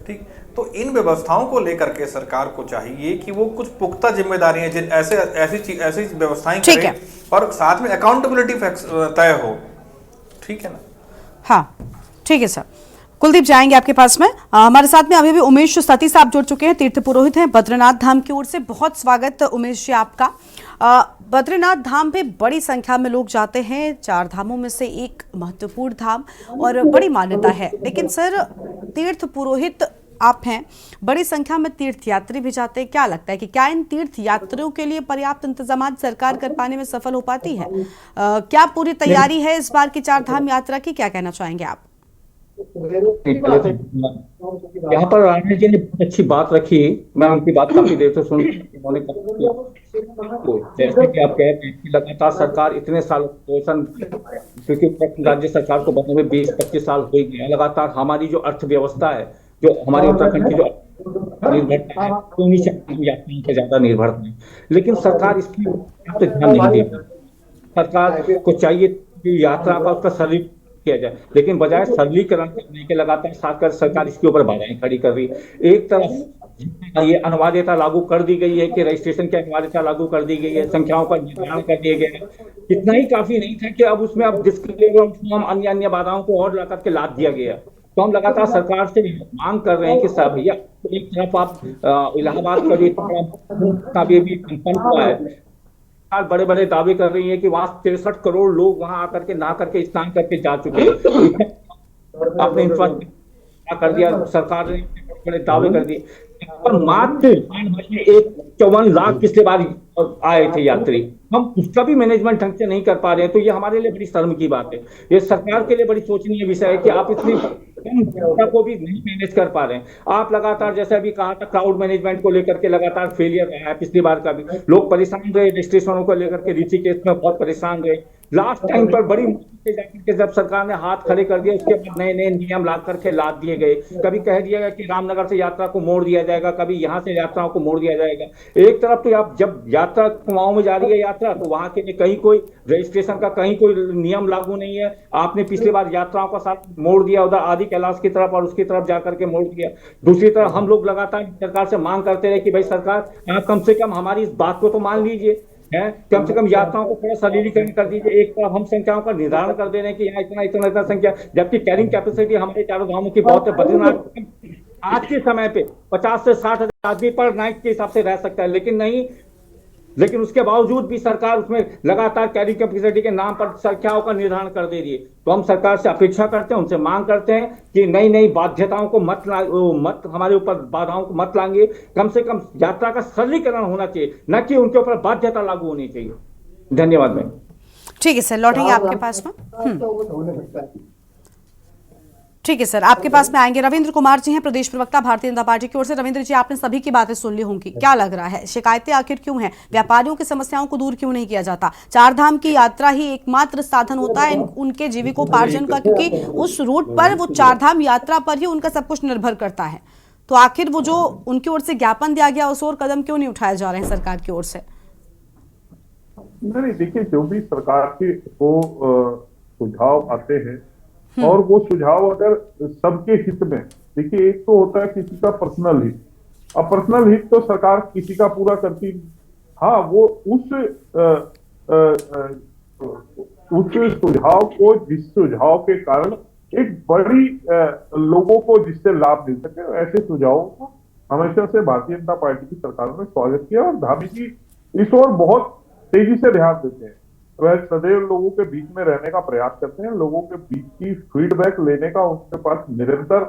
ठीक। तो इन व्यवस्थाओं को लेकर के सरकार को चाहिए कि वो कुछ पुख्ता जिम्मेदारियां, ऐसी व्यवस्थाएं करें और साथ में अकाउंटेबिलिटी तय हो, ठीक है ना। हाँ, ठीक है सर। कुलदीप जाएंगे आपके पास में। हमारे साथ में अभी भी उमेश सती साहब जुड़ चुके हैं, तीर्थ पुरोहित हैं बद्रीनाथ धाम की ओर से। बहुत स्वागत उमेश जी आपका। बद्रीनाथ धाम पे बड़ी संख्या में लोग जाते हैं, 4 धामों में से एक महत्वपूर्ण धाम और बड़ी मान्यता है। लेकिन सर, तीर्थ पुरोहित आप हैं, बड़ी संख्या में तीर्थ यात्री भी जाते हैं, क्या लगता है कि क्या इन तीर्थ यात्रियों के लिए पर्याप्त इंतजाम सरकार कर पाने में सफल हो पाती है? क्या पूरी तैयारी है इस बार की 4 धाम यात्रा की, क्या कहना चाहेंगे आप? यहाँ पर राणा जी ने बहुत अच्छी बात रखी, मैं उनकी बात काफी देर से सुन, उन्होंने तो जैसे कि आप कह रहे हैं कि लगातार सरकार इतने साल, क्योंकि राज्य सरकार को बने हुए 20-25 साल हो गए, लगातार हमारी जो अर्थव्यवस्था है, जो हमारे उत्तराखंड की जो निर्भरता है, उन्हीं यात्राओं पर ज्यादा निर्भरता है, लेकिन सरकार इसकी ध्यान नहीं देती। सरकार को चाहिए कि यात्रा का उसका सरलीकरण किया जाए, लेकिन बजाय सरलीकरण करने के लगातार सरकार इसके ऊपर बाधाएं खड़ी कर रही है। एक तरफ ये अनिवार्यता लागू कर दी गई है कि रजिस्ट्रेशन की अनिवार्यता लागू कर दी गई है, संख्याओं का निर्धारण कर दिया गया है, इतना ही काफी नहीं था कि अब उसमें अब डिस्क्लेमर फॉर्म, अन्य बाधाओं को और लगा के लाद दिया गया। तो हम लगातार सरकार से मांग कर रहे हैं कि साहब भैया, एक तरफ आप इलाहाबाद का भी संपन्न हुआ है, बड़े बड़े दावे कर रही है कि वहां 63 करोड़ लोग वहां आकर के नहा करके स्नान करके जा चुके हैं, आपने इंफ्रास्ट्रक्चर कर दिया, सरकार ने बड़े दावे कर दिए, पर मात्र 54 लाख पिछले बार आए थे यात्री, हम उसका भी मैनेजमेंट ढंग से नहीं कर पा रहे हैं। तो ये हमारे लिए बड़ी शर्म की बात है, ये सरकार के लिए बड़ी सोचनीय विषय है कि आप इतनी कम को भी नहीं मैनेज कर पा रहे हैं। आप लगातार, जैसे अभी कहा था, क्राउड मैनेजमेंट को लेकर के लगातार फेलियर रहा है, पिछली बार का भी लोग परेशान रहे, रजिस्ट्रेशनों को लेकर के ऋषिकेश में बहुत परेशान रहे। लास्ट टाइम पर बड़ी मुश्किल से जाकर के जब सरकार ने हाथ खड़े कर दिए, उसके बाद नए नए नियम ला करके लाद दिए गए। कभी कह दिया गया कि रामनगर से यात्रा को मोड़ दिया जाएगा, कभी यहाँ से यात्राओं को मोड़ दिया जाएगा। एक तरफ तो आप जब यात्रा कुमाऊं में जा रही है यात्रा, तो वहां के लिए कहीं कोई रजिस्ट्रेशन का कहीं कोई नियम लागू नहीं है। आपने पिछली बार यात्राओं का साथ मोड़ दिया उधर आदि कैलाश की तरफ और उसकी तरफ जाकर के मोड़ दिया। दूसरी तरफ हम लोग लगातार सरकार से मांग करते रहे कि भाई सरकार, आप कम से कम हमारी इस बात को तो मान लीजिए, है, कम से कम यात्राओं को थोड़ा सरलीकरण कर दीजिए। एक तरफ हम संख्याओं का निर्धारण कर दे रहे हैं कि यहाँ इतना संख्या, जबकि कैरिंग कैपेसिटी हमारे चारों धामों की बहुत है। बद्रीनाथ आज के समय पे 50 से 60 हजार आदमी पर नाइट के हिसाब से रह सकता है, लेकिन नहीं, लेकिन उसके बावजूद भी सरकार उसमें लगातार कैरिंग कैपेसिटी के नाम पर संख्याओं का निर्धारण कर दे रही है। तो हम सरकार से अपेक्षा करते हैं, उनसे मांग करते हैं कि नई नई बाध्यताओं को मत हमारे ऊपर बाधाओं को मत लाएंगे। कम से कम यात्रा का सरलीकरण होना चाहिए, न कि उनके ऊपर बाध्यता लागू होनी चाहिए। धन्यवाद मैम। ठीक है सर, लौटेंगे आपके पास में। ठीक है सर, आपके पास में आएंगे। रविंद्र कुमार जी हैं प्रदेश प्रवक्ता भारतीय जनता पार्टी की ओर से। रविंद्र जी, आपने सभी की बातें सुन ली होंगी, क्या लग रहा है शिकायतें आखिर क्यों हैं? व्यापारियों की समस्याओं को दूर क्यों नहीं किया जाता? चार धाम की यात्रा ही एकमात्र साधन होता है उनके जीविकोपार्जन का, क्योंकि उस रूट पर वो चार धाम यात्रा पर ही उनका सब कुछ निर्भर करता है। तो आखिर वो जो उनकी ओर से ज्ञापन दिया गया उस ओर कदम क्यों नहीं उठाए जा रहे हैं सरकार की ओर से? नहीं, देखिए, जो भी सरकार के को सुझाव आते हैं और वो सुझाव अगर सबके हित में, देखिए, एक तो होता है किसी का पर्सनल हित। अब पर्सनल हित तो सरकार किसी का पूरा करती नहीं। हाँ, वो उस सुझाव को, जिस सुझाव के कारण एक बड़ी लोगों को जिससे लाभ मिल सके, ऐसे सुझावों को हमेशा से भारतीय जनता पार्टी की सरकार ने स्वागत किया और धामी जी इस ओर बहुत तेजी से ध्यान देते हैं। वह सदैव लोगों के बीच में रहने का प्रयास करते हैं, लोगों के बीच की फीडबैक लेने का उनके पास निरंतर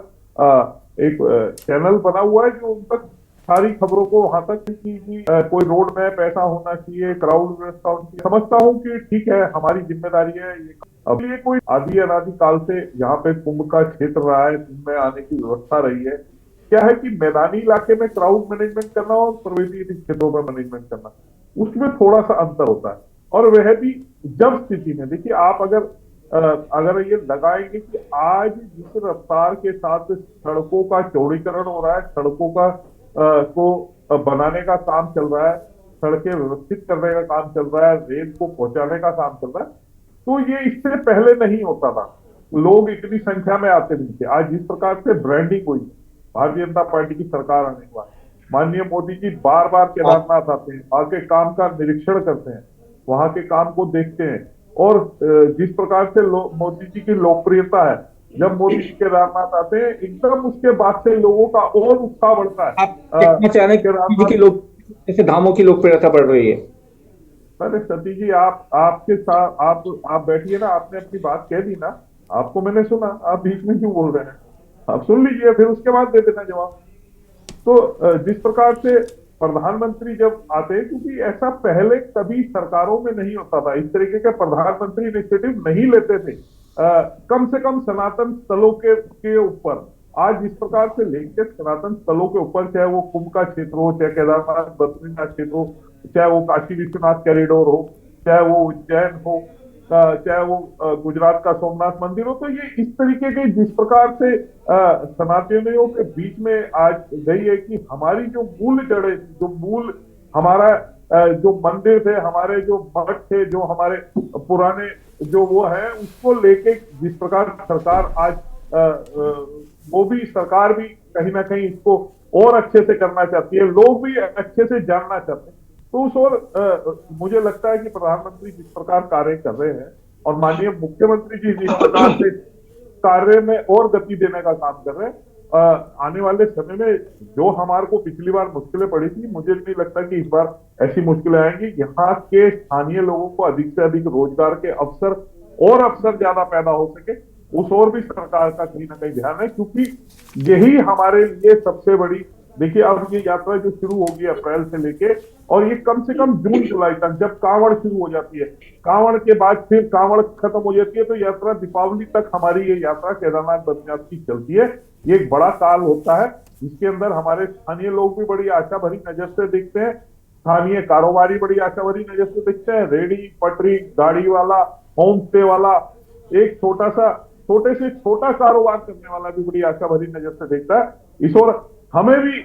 एक चैनल बना हुआ है जो उन तक सारी खबरों को वहां तक कि कोई रोड में पैसा होना चाहिए, क्राउड व्यवस्था होनी चाहिए। समझता हूँ कि ठीक है, हमारी जिम्मेदारी है ये। अब ये कोई आदि अनादि काल से यहाँ पे कुंभ का क्षेत्र रहा है, कुंभ में आने की व्यवस्था रही है। क्या है कि मैदानी इलाके में क्राउड मैनेजमेंट करना और पर्वतीय क्षेत्रों में मैनेजमेंट करना, उसमें थोड़ा सा अंतर होता है। और वह भी जब स्थिति में, देखिए, आप अगर ये लगाएंगे कि आज जिस रफ्तार के साथ सड़कों का चौड़ीकरण हो रहा है, सड़कों का को बनाने का काम चल रहा है, सड़कें व्यवस्थित करने का काम चल रहा है, रेल को पहुंचाने का काम चल रहा है, तो ये इससे पहले नहीं होता था। लोग इतनी संख्या में आते नहीं थे। आज जिस प्रकार से ब्रांडिंग हुई भारतीय जनता पार्टी की सरकार आने के बाद, माननीय मोदी जी बार बार केदारनाथ आते हैं, वहां के काम का निरीक्षण करते हैं, वहां के काम को देखते हैं और जिस प्रकार से मोदी जी की लोकप्रियता है, जब मोदी जी केदारनाथ आते हैं एकदम उसके बाद से लोगों का और उत्साह बढ़ता है। आप देखना चाह रहे हैं कि लोग जैसे धामों की लोकप्रियता बढ़ रही है। अरे सतीश जी, आपके साथ आप बैठिए ना, आपने अपनी बात कह दी ना, आपको मैंने सुना, आप बीच में क्यों बोल रहे हैं? आप सुन लीजिए, फिर उसके बाद दे देना जवाब। तो जिस प्रकार से प्रधानमंत्री जब आते हैं, क्योंकि ऐसा पहले कभी सरकारों में नहीं होता था, इस तरीके के प्रधानमंत्री इनिशिएटिव नहीं लेते थे कम से कम सनातन स्थलों के ऊपर। आज जिस प्रकार से लेके सनातन स्थलों के ऊपर, चाहे वो कुंभ का क्षेत्र हो, चाहे केदारनाथ बद्रीनाथ क्षेत्र हो, चाहे वो काशी विश्वनाथ कॉरिडोर हो, चाहे वो उज्जैन हो, चाहे वो गुजरात का सोमनाथ मंदिर हो, तो ये इस तरीके के जिस प्रकार से सनातनियों के बीच में आज गई है कि हमारी जो मूल जड़े, जो मूल हमारा जो मंदिर थे, हमारे जो मठ थे, जो हमारे पुराने जो वो है, उसको लेके जिस प्रकार सरकार आज वो भी सरकार भी कहीं ना कहीं इसको और अच्छे से करना चाहती है, लोग भी अच्छे से जानना चाहते हैं। तो उस ओर मुझे लगता है कि प्रधानमंत्री जिस प्रकार कार्य कर रहे हैं और माननीय मुख्यमंत्री जी जिस प्रकार से कार्य में और गति देने का काम कर रहे हैं, आने वाले समय में जो हमारे को पिछली बार मुश्किलें पड़ी थी, मुझे नहीं लगता कि इस बार ऐसी मुश्किलें आएंगी। यहाँ के स्थानीय लोगों को अधिक से अधिक रोजगार के अवसर ज्यादा पैदा हो सके, उस ओर भी सरकार का कहीं ना कहीं ध्यान है, क्योंकि यही हमारे लिए सबसे बड़ी, देखिए, अब ये यात्रा जो शुरू होगी अप्रैल से लेके, और ये कम से कम जून जुलाई तक, जब कांवड़ शुरू हो जाती है, कांवड़ के बाद फिर कांवड़ खत्म हो जाती है, तो यात्रा दीपावली तक हमारी ये यात्रा केदारनाथ बद्रीनाथ की चलती है। ये एक बड़ा काल होता है जिसके अंदर हमारे स्थानीय लोग भी बड़ी आशा भरी नजर से देखते हैं, स्थानीय कारोबारी बड़ी आशा भरी नजर से देखते हैं, रेडी पटरी गाड़ी वाला, होम स्टे वाला, एक छोटे से छोटा कारोबार करने वाला भी बड़ी आशा भरी नजर से देखता है। इस ओर हमें भी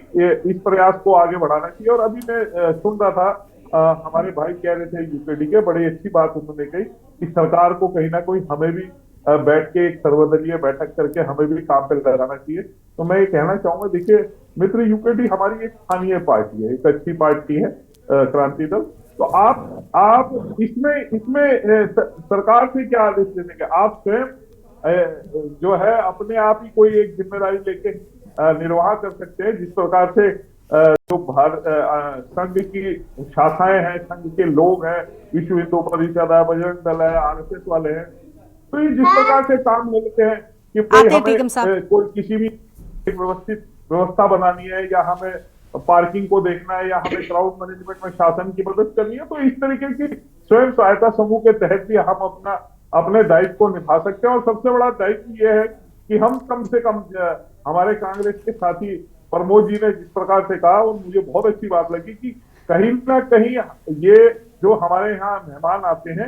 इस प्रयास को आगे बढ़ाना चाहिए। और अभी मैं सुन रहा था, हमारे भाई कह रहे थे यूकेडी के, बड़ी अच्छी बात उन्होंने कही कि सरकार को कहीं ना कहीं हमें भी बैठ के एक सर्वदलीय बैठक करके हमें भी काम पे लगाना चाहिए। तो मैं ये कहना चाहूंगा, देखिए मित्र, यूकेडी हमारी एक स्थानीय पार्टी है, एक अच्छी पार्टी है, क्रांति दल। तो आप इसमें सरकार से क्या आदेश देने के, आप स्वयं जो है अपने आप ही कोई एक जिम्मेदारी लेके निर्वाह कर सकते हैं। जिस प्रकार से जो संघ की शाखाएं हैं, संघ के लोग हैं, विश्व हिंदू परिषद है, बजरंग दल है, आरएसएस वाले हैं, तो ये जिस प्रकार से काम लेते हैं कि कोई किसी भी व्यवस्थित व्यवस्था बनानी है, या हमें पार्किंग को देखना है, या हमें क्राउड मैनेजमेंट में शासन की मदद करनी है, तो इस तरीके की स्वयं सहायता समूह के तहत भी हम अपने दायित्व को निभा सकते हैं। और सबसे बड़ा दायित्व यह है कि हम कम से कम हमारे कांग्रेस के साथी प्रमोद जी ने जिस प्रकार से कहा, और मुझे बहुत अच्छी बात लगी कि कहीं ना कहीं ये जो हमारे यहाँ मेहमान आते हैं,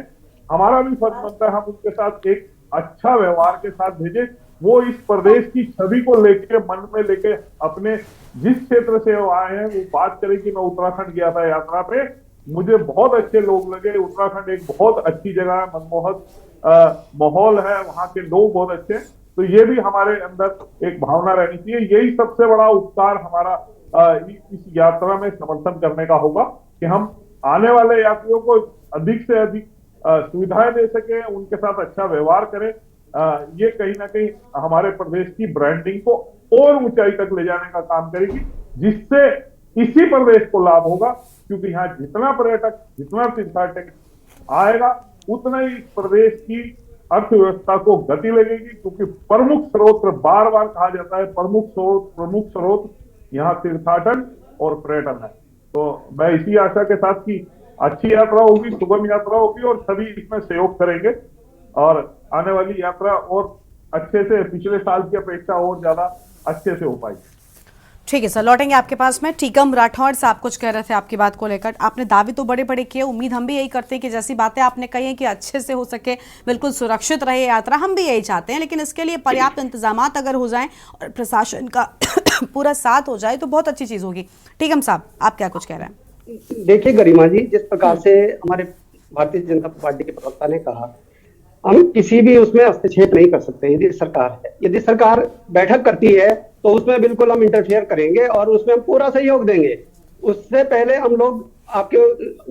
हमारा भी फर्ज बनता है हम उनके साथ एक अच्छा व्यवहार के साथ भेजे। वो इस प्रदेश की छवि को लेके मन में लेके अपने जिस क्षेत्र से वो आए हैं वो बात करें कि मैं उत्तराखंड गया था यात्रा पे, मुझे बहुत अच्छे लोग लगे। उत्तराखंड एक बहुत अच्छी जगह है, मनमोहक माहौल है, वहाँ के लोग बहुत अच्छे हैं। तो ये भी हमारे अंदर एक भावना रहनी चाहिए। यही सबसे बड़ा उपकार हमारा इस यात्रा में समर्थन करने का होगा कि हम आने वाले यात्रियों को अधिक से अधिक सुविधाएं दे सके, उनके साथ अच्छा व्यवहार करें। ये कहीं ना कहीं हमारे प्रदेश की ब्रांडिंग को और ऊंचाई तक ले जाने का काम करेगी, जिससे इसी प्रदेश को लाभ होगा। क्योंकि यहाँ जितना पर्यटक, जितना तीर्थाटक आएगा, उतना ही इस प्रदेश की अर्थव्यवस्था को गति लगेगी। क्योंकि प्रमुख स्रोत, बार बार कहा जाता है, प्रमुख स्रोत यहाँ तीर्थाटन और पर्यटन है। तो मैं इसी आशा के साथ की अच्छी यात्रा होगी, सुगम यात्रा होगी और सभी इसमें सहयोग करेंगे और आने वाली यात्रा और अच्छे से, पिछले साल की अपेक्षा और ज्यादा अच्छे से हो पाएगी। ठीक है सर, लौटेंगे आपके पास में। टीकम राठौड़ साहब कुछ कह रहे थे आपकी बात को लेकर। आपने दावे तो बड़े बड़े किए, उम्मीद हम भी यही करते हैं कि जैसी बातें आपने कही हैं कि अच्छे से हो सके, बिल्कुल सुरक्षित रहे यात्रा, हम भी यही चाहते हैं। लेकिन इसके लिए पर्याप्त इंतजाम अगर हो जाएं और प्रशासन का पूरा साथ हो जाए तो बहुत अच्छी चीज़ होगी। टीकम साहब, आप क्या कुछ कह रहे हैं? देखिए गरिमा जी, जिस प्रकार से हमारे भारतीय जनता पार्टी के प्रवक्ता ने कहा, हम किसी भी उसमें हस्तक्षेप नहीं कर सकते। यदि सरकार बैठक करती है तो उसमें बिल्कुल हम इंटरफेयर करेंगे और उसमें हम पूरा सहयोग देंगे। उससे पहले हम लोग आपके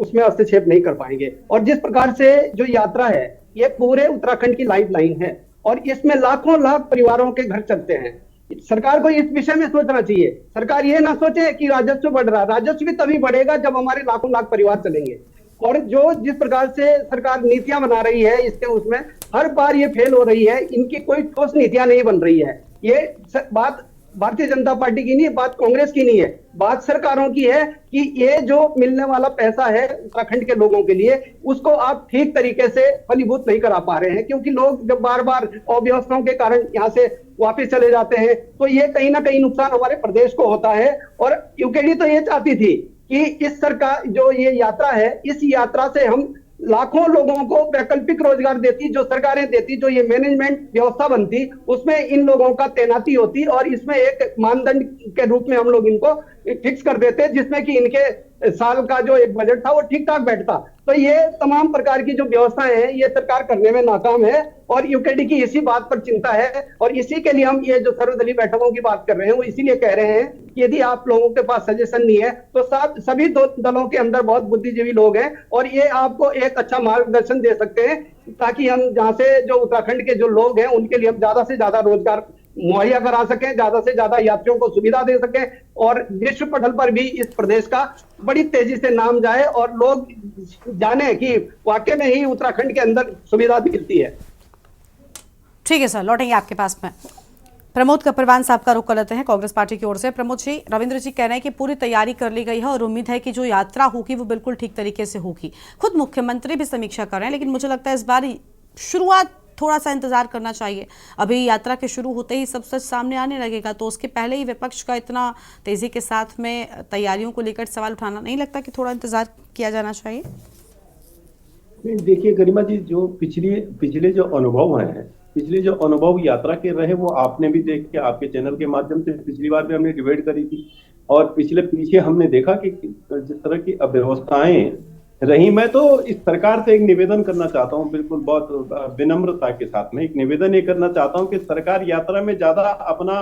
उसमें हस्तक्षेप नहीं कर पाएंगे। और जिस प्रकार से जो यात्रा है, ये पूरे उत्तराखंड की लाइफ लाइन है और इसमें लाखों लाख परिवारों के घर चलते हैं। सरकार को इस विषय में सोचना चाहिए। सरकार ये ना सोचे कि राजस्व बढ़ रहा है, राजस्व भी तभी बढ़ेगा जब हमारे लाखों लाख परिवार चलेंगे। और जो जिस प्रकार से सरकार नीतियां बना रही है, इसके उसमें हर बार ये फेल हो रही है। इनकी कोई ठोस नीतियां नहीं बन रही है। ये बात भारतीय जनता पार्टी की नहीं है, बात कांग्रेस की नहीं है, बात सरकारों की है कि ये जो मिलने वाला पैसा है उत्तराखंड के लोगों के लिए, उसको आप ठीक तरीके से फलीभूत नहीं करा पा रहे हैं। क्योंकि लोग जब बार बार अव्यवस्थाओं के कारण यहाँ से वापस चले जाते हैं तो ये कहीं ना कहीं नुकसान हमारे प्रदेश को होता है। और यूकेडी तो ये चाहती थी कि इस सरकार जो ये यात्रा है, इस यात्रा से हम लाखों लोगों को वैकल्पिक रोजगार देती, जो सरकारें देती, जो ये मैनेजमेंट व्यवस्था बनती, उसमें इन लोगों का तैनाती होती और इसमें एक मानदंड के रूप में हम लोग इनको फिक्स कर देते, जिसमें कि इनके साल का जो एक बजट था वो ठीक ठाक बैठता। तो ये तमाम प्रकार की जो व्यवस्थाएं हैं, ये सरकार करने में नाकाम है और यूकेडी की इसी बात पर चिंता है। और इसी के लिए हम ये जो सर्वदलीय बैठकों की बात कर रहे हैं, वो इसीलिए कह रहे हैं कि यदि आप लोगों के पास सजेशन नहीं है तो सभी दलों के अंदर बहुत बुद्धिजीवी लोग हैं और ये आपको एक अच्छा मार्गदर्शन दे सकते हैं, ताकि हम जहाँ से जो उत्तराखंड के जो लोग हैं उनके लिए हम ज्यादा से ज्यादा रोजगार मुहैया करा सकें, ज्यादा से ज्यादा यात्रियों को सुविधा दे सकें और विश्व पटल पर भी इस प्रदेश का बड़ी तेजी से नाम जाए और लोग जाने कि वाकई में ही उत्तराखंड के अंदर सुविधा मिलती है। ठीक है सर, लौटेंगे आपके पास में। प्रमोद कपरवान साहब का रुख कर लेते हैं कांग्रेस पार्टी की ओर से। प्रमोद जी, रविंद्र जी कह रहे हैं कि पूरी तैयारी कर ली गई है और उम्मीद है कि जो यात्रा होगी वो बिल्कुल ठीक तरीके से होगी। खुद मुख्यमंत्री भी समीक्षा कर रहे हैं, लेकिन मुझे लगता है इस बार शुरुआत थोड़ा सा इंतजार करना चाहिए। अभी यात्रा के शुरू होते ही सब सच सामने आने लगेगा, तो उसके पहले ही विपक्ष का इतना तेजी के साथ में तैयारियों को लेकर सवाल उठाना नहीं लगता कि थोड़ा इंतजार किया जाना चाहिए? देखिए गरिमा जी, जो पिछले जो अनुभव हैं, पिछले जो अनुभव यात्रा के रहे, वो आपने भी देख के आपके चैनल के माध्यम से पिछली बार भी हमने डिबेट करी थी और पीछे हमने देखा कि जिस तरह की अव्यवस्थाएं रही। मैं तो इस सरकार से एक निवेदन करना चाहता हूं, बिल्कुल बहुत विनम्रता के साथ में एक निवेदन ये करना चाहता हूं कि सरकार यात्रा में ज्यादा अपना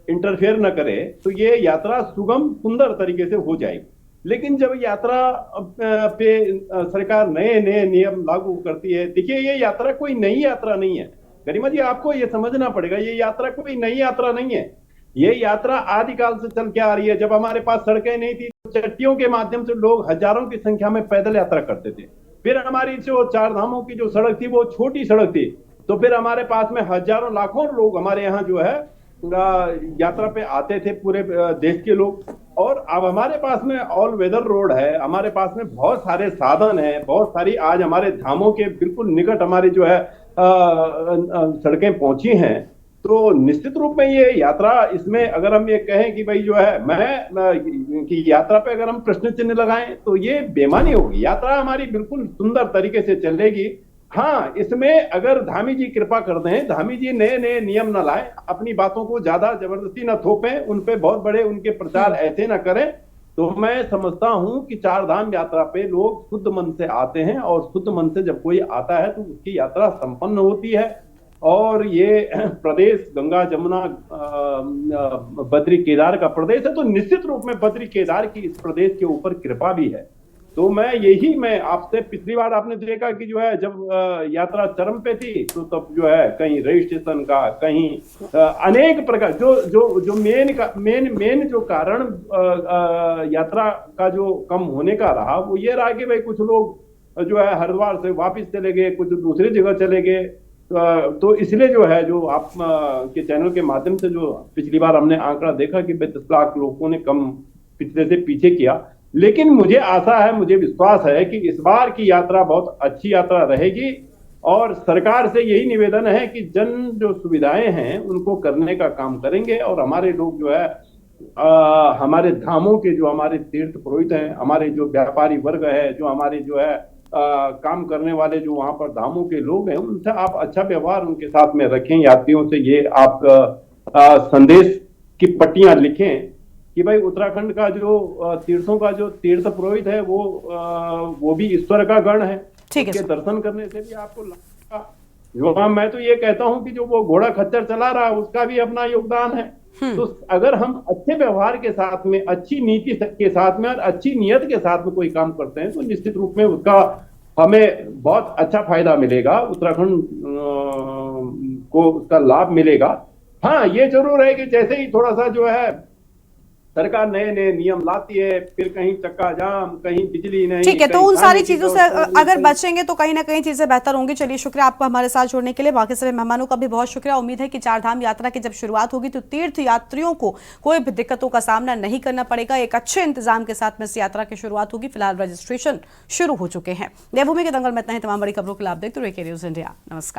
इंटरफेयर न करे तो ये यात्रा सुगम सुंदर तरीके से हो जाएगी। लेकिन जब यात्रा पे सरकार नए नए नियम लागू करती है, देखिए ये यात्रा कोई नई यात्रा नहीं है गरिमा जी, आपको ये समझना पड़ेगा, ये यात्रा कोई नई यात्रा नहीं है। ये यात्रा आदिकाल से चल के आ रही है। जब हमारे पास सड़कें नहीं थी, चट्टियों के माध्यम से लोग हजारों की संख्या में पैदल यात्रा करते थे। फिर हमारी जो चार धामों की जो सड़क थी वो छोटी सड़क थी, तो फिर हमारे पास में हजारों लाखों लोग हमारे यहाँ जो है यात्रा पे आते थे, पूरे देश के लोग। और अब हमारे पास में ऑल वेदर रोड है, हमारे पास में बहुत सारे साधन है, बहुत सारी आज हमारे धामों के बिल्कुल निकट हमारी जो है सड़कें पहुंची हैं। तो निश्चित रूप में ये यात्रा, इसमें अगर हम ये कहें कि भाई जो है कि यात्रा पे अगर हम प्रश्न चिन्ह लगाएं तो ये बेमानी होगी। यात्रा हमारी बिल्कुल सुंदर तरीके से चलेगी। हाँ, इसमें अगर धामी जी कृपा कर दें, धामी जी नए नए नियम न लाएं, अपनी बातों को ज्यादा जबरदस्ती न थोपें, उन पे बहुत बड़े उनके प्रचार ऐसे न करें, तो मैं समझता हूं कि चार धाम यात्रा पे लोग शुद्ध मन से आते हैं, और शुद्ध मन से जब कोई आता है तो उसकी यात्रा संपन्न होती है। और ये प्रदेश गंगा जमुना बद्री केदार का प्रदेश है, तो निश्चित रूप में बद्री केदार की इस प्रदेश के ऊपर कृपा भी है। तो मैं आपसे, पिछली बार आपने देखा कि जो है जब यात्रा चरम पे थी तो तब जो है कहीं रजिस्ट्रेशन का, कहीं अनेक प्रकार जो मेन जो कारण यात्रा का जो कम होने का रहा वो ये रहा कि भाई कुछ लोग जो है हरिद्वार से वापस चले गए, कुछ दूसरी जगह चले गए। तो इसलिए जो है जो आप के चैनल के माध्यम से जो पिछली बार हमने आंकड़ा देखा कि 10 लाख लोगों ने कम पिछले से पीछे किया, लेकिन मुझे आशा है, मुझे विश्वास है कि इस बार की यात्रा बहुत अच्छी यात्रा रहेगी। और सरकार से यही निवेदन है कि जन जो सुविधाएं हैं उनको करने का काम करेंगे, और हमारे लोग जो है हमारे धामों के जो हमारे तीर्थ पुरोहित हैं, हमारे जो व्यापारी वर्ग है, जो हमारे जो है काम करने वाले जो वहां पर धामों के लोग हैं, उनसे आप अच्छा व्यवहार उनके साथ में रखें। यात्रियों से ये आप संदेश की पट्टियां लिखें कि भाई उत्तराखंड का जो तीर्थों का जो तीर्थ पुरोहित है वो भी ईश्वर का गण है। उसके दर्शन करने से भी आपको लगेगा। जो मैं तो ये कहता हूं कि जो वो घोड़ा खच्चर चला रहा है उसका भी अपना योगदान है। तो अगर हम अच्छे व्यवहार के साथ में, अच्छी नीति के साथ में और अच्छी नियत के साथ में कोई काम करते हैं तो निश्चित रूप में उसका हमें बहुत अच्छा फायदा मिलेगा, उत्तराखंड को उसका लाभ मिलेगा। हाँ, ये जरूर है कि जैसे ही थोड़ा सा जो है सरकार नए नए नियम लाती है, फिर कहीं चक्का जाम, कहीं बिजली नहीं, ठीक है, तो उन सारी चीजों से अगर बचेंगे तो कहीं ना कहीं चीजें बेहतर होंगी। चलिए, शुक्रिया आपको हमारे साथ जुड़ने के लिए। बाकी सभी मेहमानों का भी बहुत शुक्रिया। उम्मीद है कि चार धाम यात्रा की जब शुरुआत होगी तो तीर्थ यात्रियों को कोई भी दिक्कतों का सामना नहीं करना पड़ेगा। एक अच्छे इंतजाम के साथ में इस यात्रा की शुरुआत होगी। फिलहाल रजिस्ट्रेशन शुरू हो चुके हैं। देवभूमि के दंगल में इतना ही। तमाम बड़ी खबरों के लिए आप देखते रहिए के न्यूज़ इंडिया। नमस्कार।